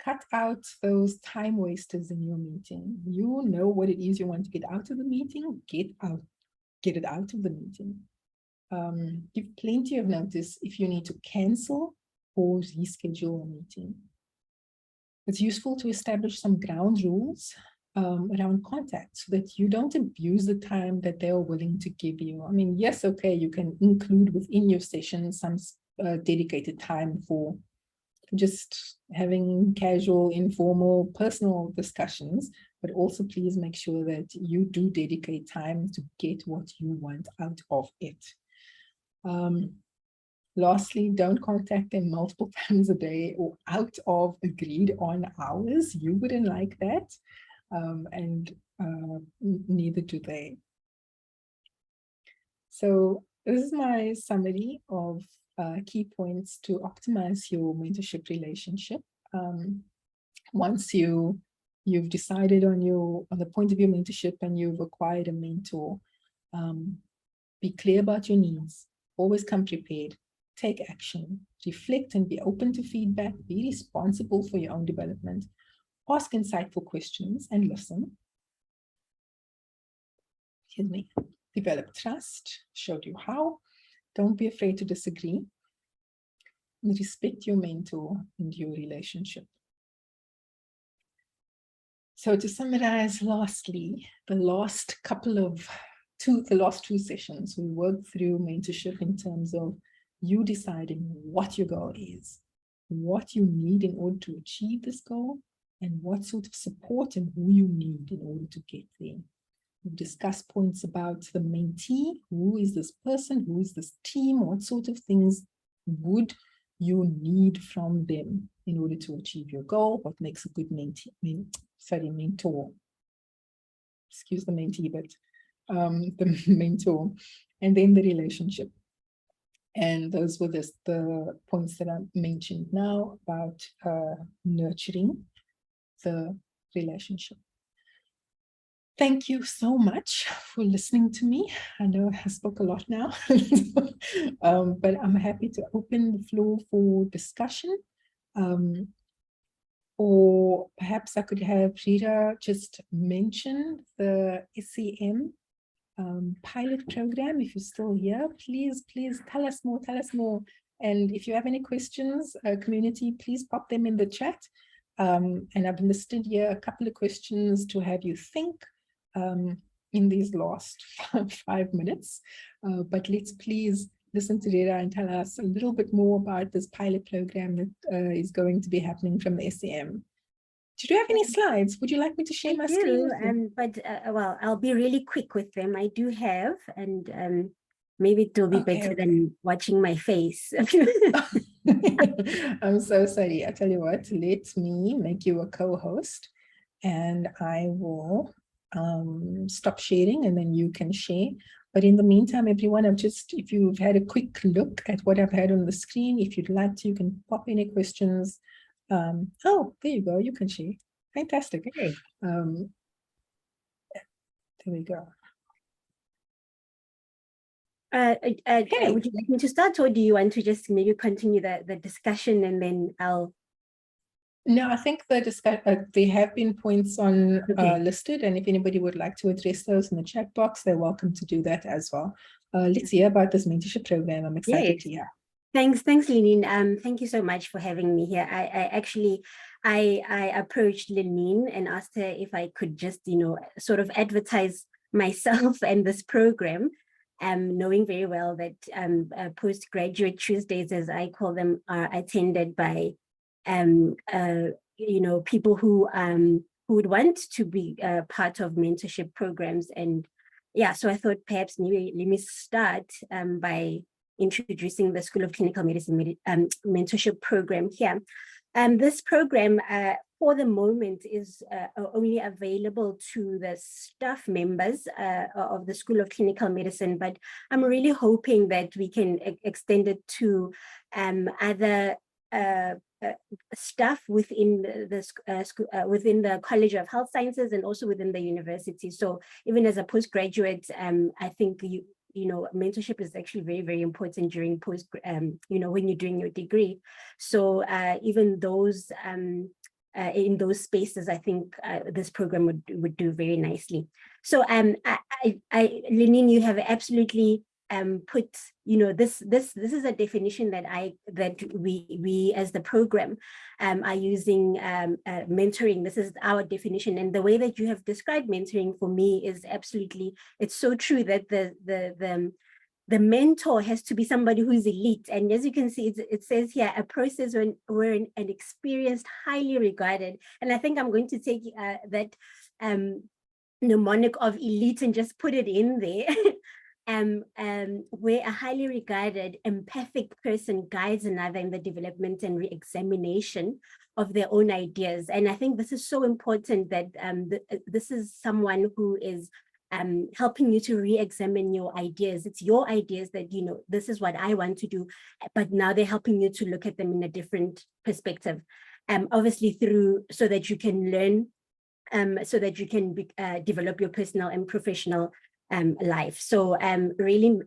Cut out those time wasters in your meeting. You know what it is you want to get out of the meeting, get it out of the meeting. Give plenty of notice if you need to cancel or reschedule a meeting. It's useful to establish some ground rules around contact so that you don't abuse the time that they are willing to give you. I mean, yes, okay, you can include within your session some dedicated time for just having casual, informal, personal discussions, but also please make sure that you do dedicate time to get what you want out of it. Lastly, don't contact them multiple times a day or out of agreed on hours. You wouldn't like that, and neither do they. So this is my summary of key points to optimize your mentorship relationship. Once you've decided on the point of your mentorship and you've acquired a mentor, be clear about your needs. Always come prepared. Take action, reflect and be open to feedback, be responsible for your own development, ask insightful questions and listen. Excuse me. Develop trust, showed you how. Don't be afraid to disagree. And respect your mentor and your relationship. So to summarize, lastly, the last two sessions, we worked through mentorship in terms of you deciding what your goal is, what you need in order to achieve this goal, and what sort of support and who you need in order to get there. We've discussed points about the mentee. Who is this person? Who is this team? What sort of things would you need from them in order to achieve your goal? What makes a good mentor? Excuse the mentee, but the mentor. And then the relationship. And those were the points that I mentioned now about nurturing the relationship. Thank you so much for listening to me. I know I spoke a lot now, but I'm happy to open the floor for discussion. Or perhaps I could have Rita just mention the SEM pilot program. If you're still here, please tell us more. And if you have any questions, community, please pop them in the chat. And I've listed here a couple of questions to have you think in these last 5 minutes. But let's please listen to Rita and tell us a little bit more about this pilot program that is going to be happening from the SEM. Did you have any slides? Would you like me to share my screen? Well, I'll be really quick with them. I do have, and maybe it will be better than watching my face. I'm so sorry. I tell you what, let me make you a co-host and I will stop sharing and then you can share. But in the meantime, everyone, if you've had a quick look at what I've had on the screen, if you'd like to, you can pop any questions. Oh, there you go. You can share. Fantastic. Okay. There we go. Would you like me to start, or do you want to just maybe continue the discussion and then I'll... No, I think there have been points on listed, and if anybody would like to address those in the chat box, they're welcome to do that as well. Let's hear about this mentorship program. I'm excited to hear. Thanks, Lenine. Thank you so much for having me here. I approached Lenine and asked her if I could just, sort of advertise myself and this program, knowing very well that postgraduate Tuesdays, as I call them, are attended by people who would want to be part of mentorship programs. And yeah, so I thought perhaps maybe let me start by introducing the School of Clinical Medicine mentorship program here. This program, for the moment, is only available to the staff members of the School of Clinical Medicine, but I'm really hoping that we can extend it to other staff within within the College of Health Sciences and also within the university. So even as a postgraduate, I think you know, mentorship is actually very, very important during you know, when you're doing your degree. So even those in those spaces, I think this program would do very nicely. So Lenine, you have absolutely put, you know, this is a definition that we as the program are using mentoring. This is our definition, and the way that you have described mentoring for me is absolutely, it's so true that the mentor has to be somebody who's elite. And as you can see, it says here, a process where an experienced, highly regarded, and I think I'm going to take that mnemonic of elite and just put it in there. Where a highly regarded empathic person guides another in the development and re-examination of their own ideas. And I think this is so important, that this is someone who is helping you to re-examine your ideas. It's your ideas that, you know, this is what I want to do, but now they're helping you to look at them in a different perspective. Obviously so that you can learn, so that you can develop your personal and professional life. So really,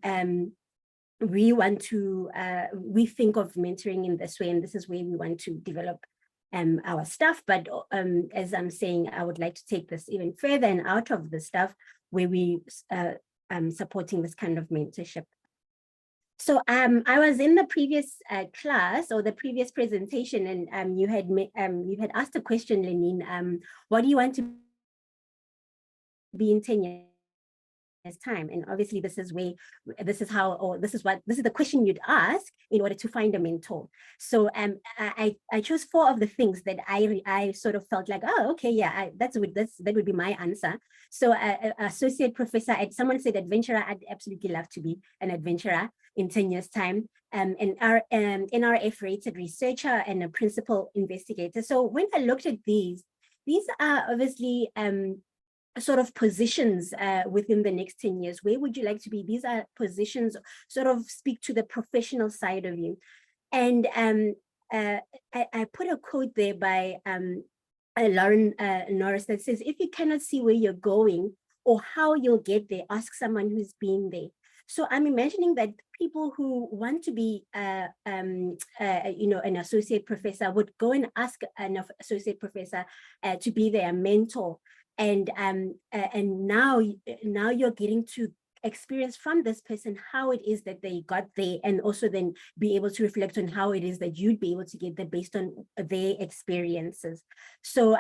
we want to, we think of mentoring in this way, and this is where we want to develop our staff. But as I'm saying, I would like to take this even further and out of the staff, where we supporting this kind of mentorship. So I was in the previous class, or the previous presentation, and you had asked a question, Lenine, what do you want to be in 10 years? Time? And obviously this is the question you'd ask in order to find a mentor. So I chose 4 of the things that I sort of felt like, oh, okay, yeah, that would be my answer. So associate professor, someone said adventurer. I'd absolutely love to be an adventurer in 10 years time. An NRF rated researcher and a principal investigator. So when I looked at these are obviously sort of positions within the next 10 years. Where would you like to be? These are positions sort of speak to the professional side of you. And I put a quote there by Lauren Norris that says, if you cannot see where you're going or how you'll get there, ask someone who's been there. So I'm imagining that people who want to be, you know, an associate professor would go and ask an associate professor to be their mentor. And now you're getting to experience from this person how it is that they got there, and also then be able to reflect on how it is that you'd be able to get there based on their experiences. So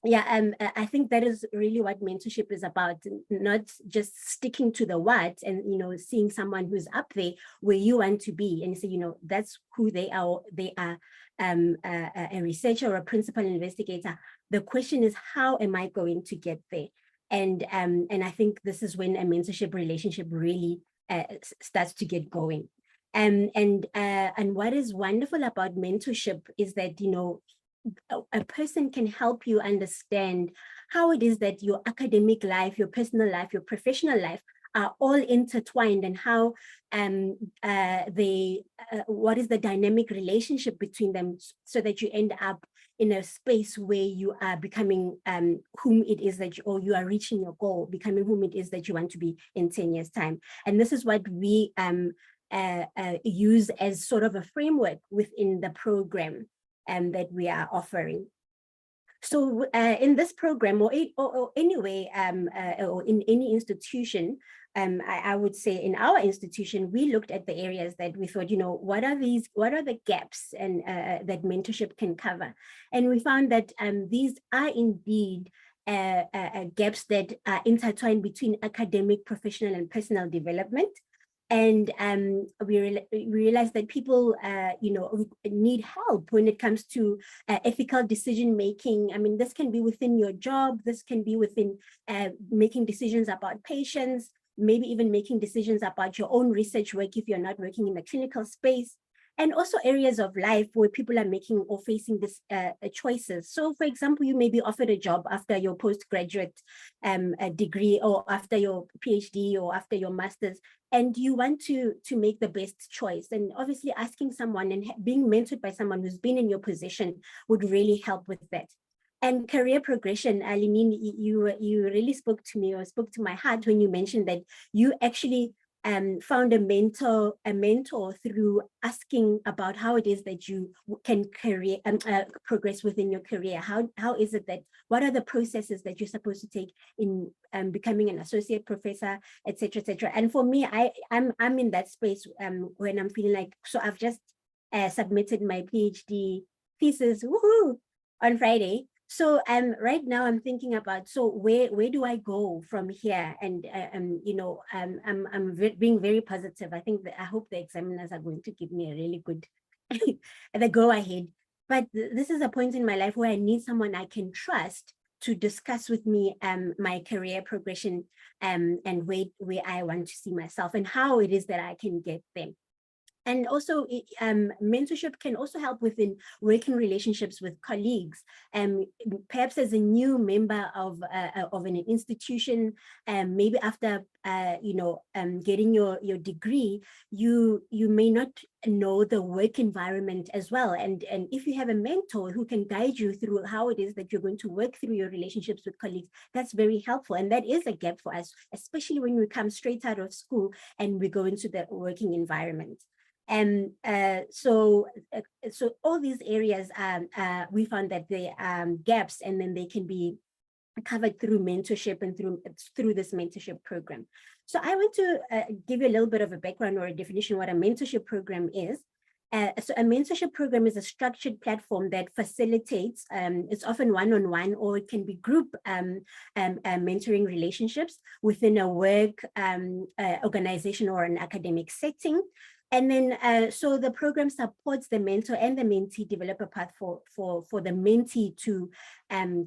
yeah, I think that is really what mentorship is about, not just sticking to the what and, you know, seeing someone who's up there where you want to be and say, you know, that's who they are. They are a researcher or a principal investigator. The question is, how am I going to get there? And I think this is when a mentorship relationship really starts to get going. And what is wonderful about mentorship is that, you know, a person can help you understand how it is that your academic life, your personal life, your professional life are all intertwined, and how what is the dynamic relationship between them, so that you end up in a space where you are becoming whom it is that or you are reaching your goal, becoming whom it is that you want to be in 10 years time. And this is what we use as sort of a framework within the program that we are offering. So in this program, or anyway, or in any institution, I would say in our institution, we looked at the areas that we thought, you know, what are the gaps and that mentorship can cover? And we found that these are indeed gaps that are intertwined between academic, professional, and personal development. And we realized that people, you know, need help when it comes to ethical decision making. I mean, this can be within your job. This can be within making decisions about patients, maybe even making decisions about your own research work if you're not working in the clinical space. and also areas of life where people are making or facing this choices. So for example, you may be offered a job after your postgraduate degree, or after your PhD, or after your master's, and you want to make the best choice. And obviously asking someone and being mentored by someone who's been in your position would really help with that. And career progression, Lenine, you really spoke to me, or spoke to my heart when you mentioned that you actually found a mentor through asking about how it is that you can progress within your career. How is it that, what are the processes that you're supposed to take in becoming an associate professor, etc., etc. And for me, I'm in that space when I'm feeling like, so I've just submitted my PhD thesis, woohoo, on Friday. So right now I'm thinking about, so where do I go from here? And you know, I'm being very positive. I think that I hope the examiners are going to give me a really good the go ahead. But this is a point in my life where I need someone I can trust to discuss with me my career progression and where I want to see myself and how it is that I can get there. And also, mentorship can also help within working relationships with colleagues. Perhaps as a new member of an institution, maybe after you know, getting your degree, you may not know the work environment as well. And if you have a mentor who can guide you through how it is that you're going to work through your relationships with colleagues, that's very helpful. And that is a gap for us, especially when we come straight out of school and we go into the working environment. And so all these areas, we found that they gaps, and then they can be covered through mentorship and through this mentorship program. So I want to give you a little bit of a background or a definition of what a mentorship program is. So a mentorship program is a structured platform that facilitates, it's often one-on-one, or it can be group mentoring relationships within a work organization or an academic setting. And then, so the program supports the mentor and the mentee develop a path for the mentee to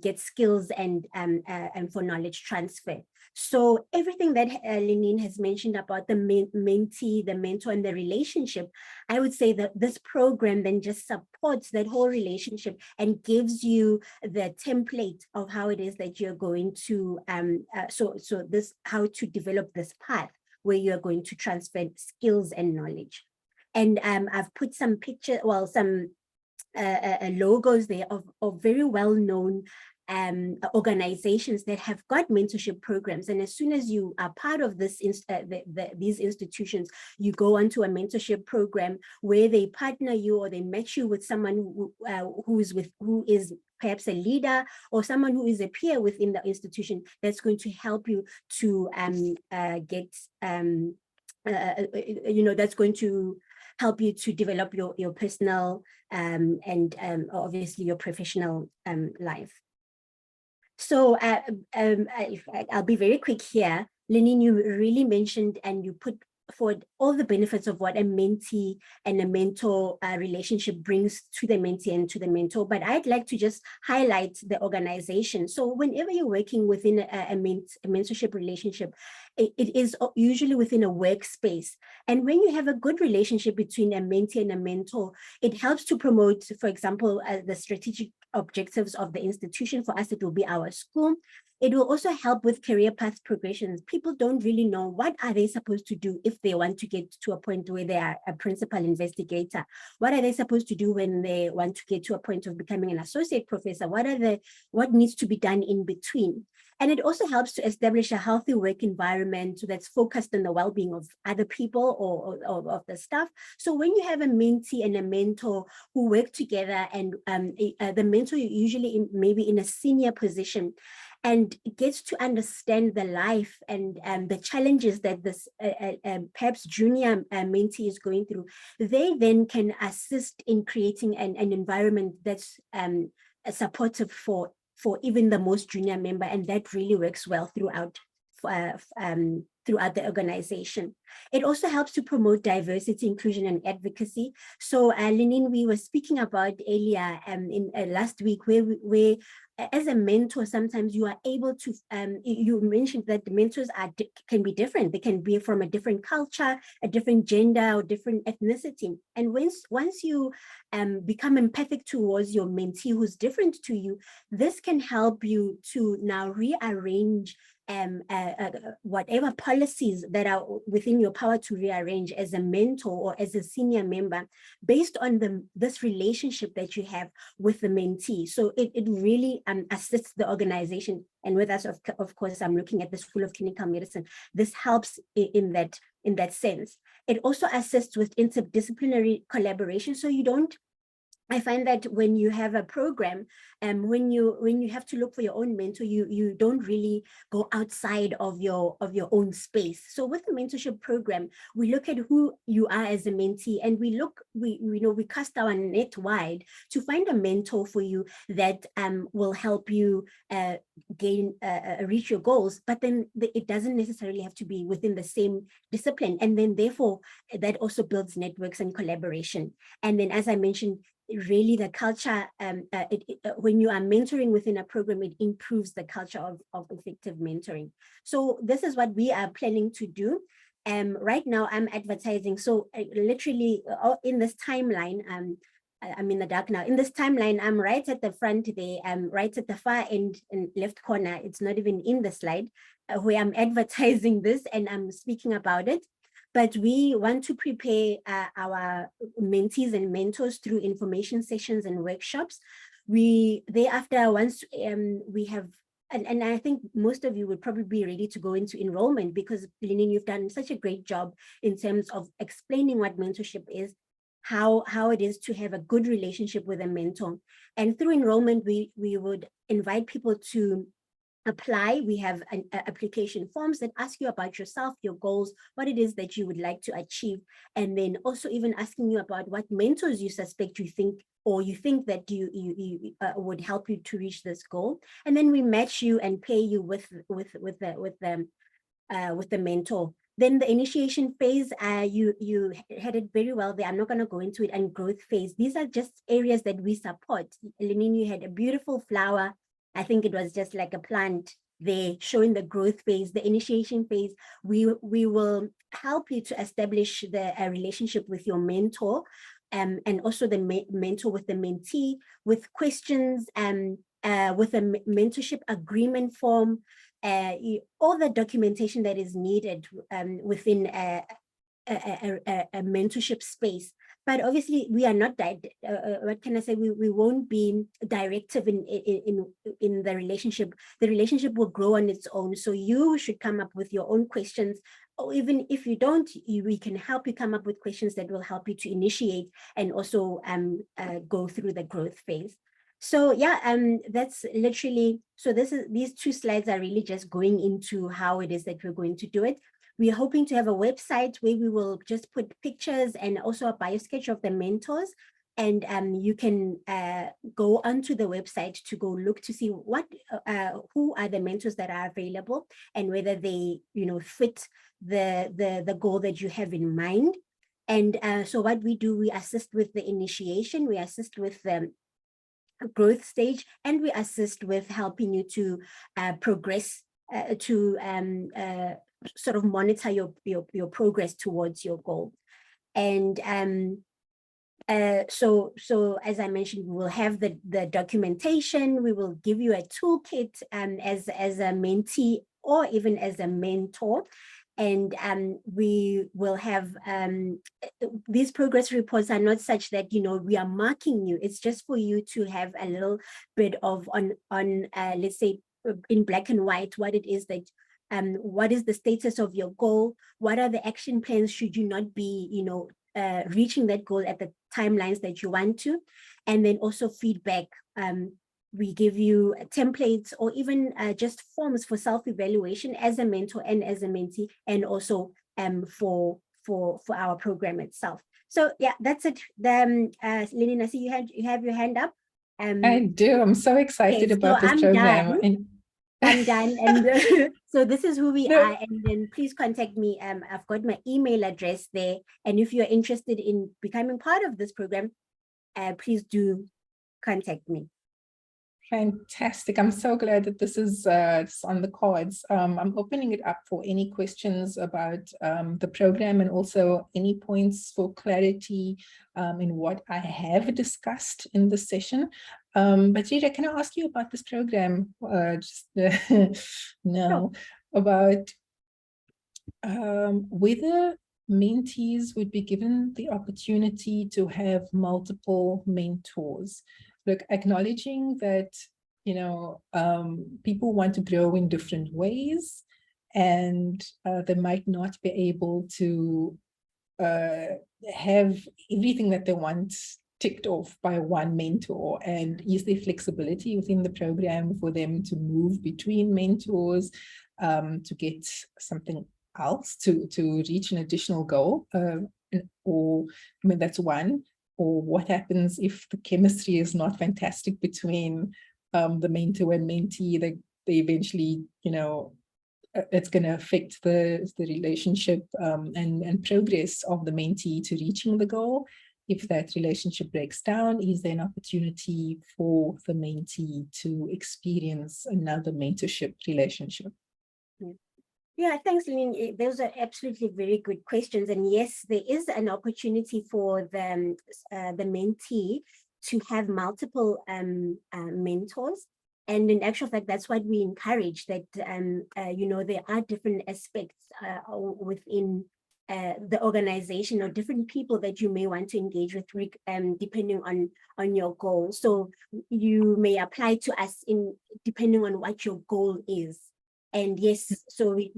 get skills and for knowledge transfer. So everything that Lenine has mentioned about the mentee, the mentor, and the relationship, I would say that this program then just supports that whole relationship and gives you the template of how it is that you're going to, how to develop this path where you're going to transfer skills and knowledge. And I've put some picture, well, some logos there of very well-known organizations that have got mentorship programs. And as soon as you are part of this these institutions, you go onto a mentorship program where they partner you, or they match you with someone who is perhaps a leader, or someone who is a peer within the institution that's going to help you to get you know, that's going to help you to develop your personal and obviously your professional life. So I'll be very quick here. Lenine, you really mentioned and you put forward all the benefits of what a mentee and a mentor relationship brings to the mentee and to the mentor, but I'd like to just highlight the organization. So whenever you're working within a mentorship relationship, it is usually within a workspace. And when you have a good relationship between a mentee and a mentor, it helps to promote, for example, the strategic objectives of the institution. For us, it will be our school. It will also help with career path progressions. People don't really know what are they supposed to do if they want to get to a point where they are a principal investigator. What are they supposed to do when they want to get to a point of becoming an associate professor? What needs to be done in between? And it also helps to establish a healthy work environment that's focused on the well-being of other people or of the staff. So when you have a mentee and a mentor who work together, and the mentor usually maybe in a senior position, and gets to understand the life and the challenges that this perhaps junior mentee is going through, they then can assist in creating an environment that's supportive for even the most junior member, and that really works well throughout throughout the organization. It also helps to promote diversity, inclusion, and advocacy. So, Lenine, we were speaking about earlier in last week, where as a mentor, sometimes you are able to, you mentioned that the mentors can be different. They can be from a different culture, a different gender, or different ethnicity. And once you become empathic towards your mentee who's different to you, this can help you to now rearrange whatever policies that are within your power to rearrange as a mentor or as a senior member based on this relationship that you have with the mentee. So it really assists the organization. And with us, of course, I'm looking at the School of Clinical Medicine. This helps in that sense. It also assists with interdisciplinary collaboration. So I find that when you have a program, when you have to look for your own mentor, you don't really go outside of your own space. So with the mentorship program, we look at who you are as a mentee, and we cast our net wide to find a mentor for you that will help you reach your goals. But then it doesn't necessarily have to be within the same discipline, and then therefore that also builds networks and collaboration. And then, as I mentioned, really the culture, when you are mentoring within a program, it improves the culture of effective mentoring. So this is what we are planning to do. Right now I'm advertising. So literally in this timeline, I'm in the dark now. In this timeline, I'm right at the front there, right at the far end and left corner. It's not even in the slide where I'm advertising this and I'm speaking about it. But we want to prepare our mentees and mentors through information sessions and workshops. Thereafter, once we have, and I think most of you would probably be ready to go into enrollment, because Lenine, you've done such a great job in terms of explaining what mentorship is, how it is to have a good relationship with a mentor. And through enrollment, we would invite people to apply. We have application forms that ask you about yourself, your goals, what it is that you would like to achieve, and then also even asking you about what mentors you suspect you think that you would help you to reach this goal. And then we match you and pair you with the mentor. Then the initiation phase, you had it very well there. I'm not going to go into it. And growth phase, these are just areas that we support. Lenine, you had a beautiful flower. I think it was just like a plant there showing the growth phase. The initiation phase, we will help you to establish the relationship with your mentor, and also the mentor with the mentee, with questions, with a mentorship agreement form, all the documentation that is needed within a mentorship space. But obviously, we are not what can I say? We won't be directive in the relationship. The relationship will grow on its own. So you should come up with your own questions, or even if you don't, we can help you come up with questions that will help you to initiate and also go through the growth phase. So yeah, that's literally, so these two slides are really just going into how it is that we're going to do it. We are hoping to have a website where we will just put pictures and also a bio sketch of the mentors. And you can go onto the website to go look to see who are the mentors that are available and whether they, fit the goal that you have in mind. And so what we do, we assist with the initiation, we assist with the growth stage, and we assist with helping you to progress to sort of monitor your progress towards your goal. And so as I mentioned, we will have the documentation. We will give you a toolkit as a mentee or even as a mentor. And we will have these progress reports are not such that we are marking you. It's just for you to have a little bit of on let's say in black and white what it is that what is the status of your goal, what are the action plans should you not be reaching that goal at the timelines that you want to, and then also feedback. We give you templates or even just forms for self-evaluation as a mentor and as a mentee, and also for our program itself. So yeah, that's it. Lenine, I see you have your hand up. I do. I'm so excited about this program. I'm done. And so this is who we No. are. And then please contact me. I've got my email address there. And if you're interested in becoming part of this program, please do contact me. Fantastic. I'm so glad that this is on the cards. I'm opening it up for any questions about the program, and also any points for clarity in what I have discussed in this session. But Rita, can I ask you about this program? Now, about whether mentees would be given the opportunity to have multiple mentors. Look, acknowledging that, you know, people want to grow in different ways, and they might not be able to have everything that they want ticked off by one mentor. And is there flexibility within the program for them to move between mentors, to get something else, to reach an additional goal? Or, I mean, that's one. Or what happens if the chemistry is not fantastic between the mentor and mentee? They eventually, you know, it's going to affect the relationship and progress of the mentee to reaching the goal. If that relationship breaks down, is there an opportunity for the mentee to experience another mentorship relationship? Yeah, thanks, Lynn. Those are absolutely very good questions. And yes, there is an opportunity for the mentee to have multiple mentors. And in actual fact, that's what we encourage, that, you know, there are different aspects within the organization, or different people that you may want to engage with, depending on your goal. So you may apply to us depending on what your goal is. And yes, so we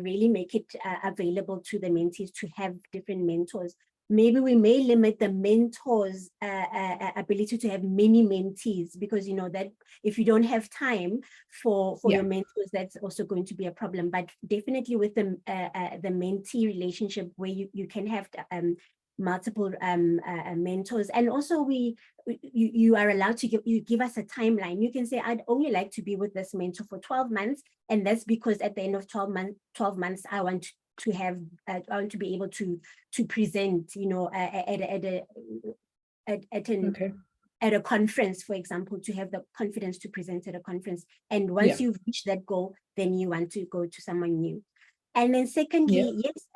really make it available to the mentees to have different mentors. Maybe we may limit the mentors' ability to have many mentees, because, you know, that if you don't have time for your mentors, that's also going to be a problem. But definitely with the mentee relationship, where you can have multiple mentors. And also you are allowed to give us a timeline. You can say, I'd only like to be with this mentor for 12 months. And that's because at the end of 12 months, I want to have, I want to be able to present, you know, at a conference, for example, to have the confidence to present at a conference. And once you've reached that goal, then you want to go to someone new. And then secondly, yes,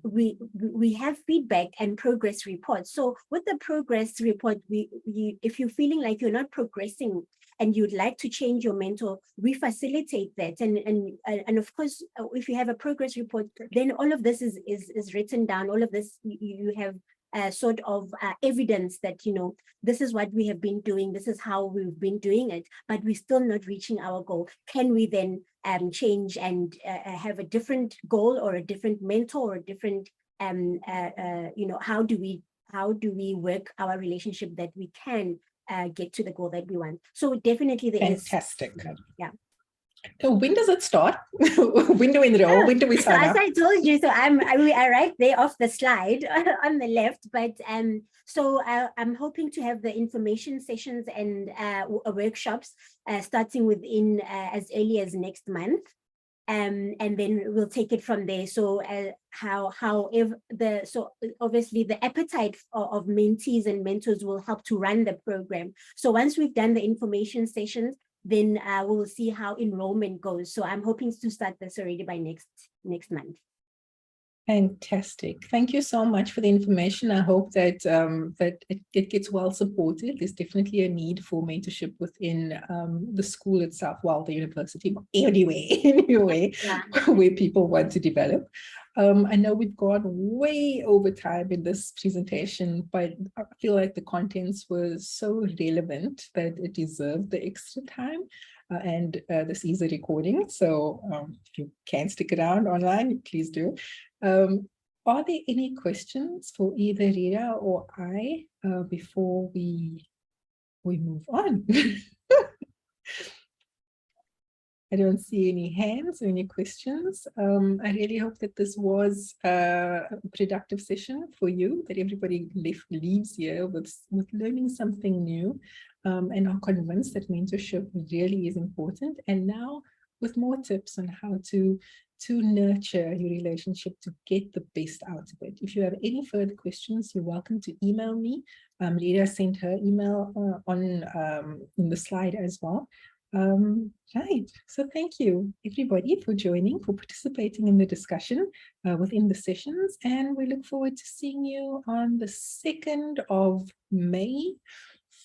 we have feedback and progress reports. So with the progress report, if you're feeling like you're not progressing and you'd like to change your mentor, we facilitate that. And of course, if you have a progress report, then all of this is written down. All of this, you have sort of evidence that, you know, this is what we have been doing, this is how we've been doing it, but we're still not reaching our goal. Can we then change and have a different goal, or a different mentor, or a different, you know, how do we work our relationship that we can get to the goal that we want? So definitely there is. Fantastic. Yeah. So when does it start? When do we enroll? When do we sign up? As I told you, so I'm right there off the slide on the left. But so I'm hoping to have the information sessions and workshops starting within as early as next month. And then we'll take it from there. So so obviously the appetite of mentees and mentors will help to run the program. So once we've done the information sessions, then we'll see how enrollment goes. So I'm hoping to start this already by next month. Fantastic. Thank you so much for the information. I hope that that it gets well supported. There's definitely a need for mentorship within the school itself, the university, anyway, where people want to develop. I know we've gone way over time in this presentation, but I feel like the contents were so relevant that it deserved the extra time. And this is a recording, so if you can stick around online, please do. Are there any questions for either Rita or I before we move on? I don't see any hands or any questions. I really hope that this was a productive session for you, that everybody leaves here with learning something new, and are convinced that mentorship really is important. And now with more tips on how to nurture your relationship to get the best out of it. If you have any further questions, you're welcome to email me. Rita sent her email in the slide as well. Right, so thank you everybody for joining, for participating in the discussion within the sessions, and we look forward to seeing you on the 2nd of May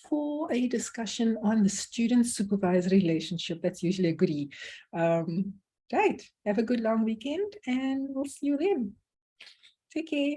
for a discussion on the student-supervisor relationship. That's usually a goodie. Right, have a good long weekend, and we'll see you then. Take care.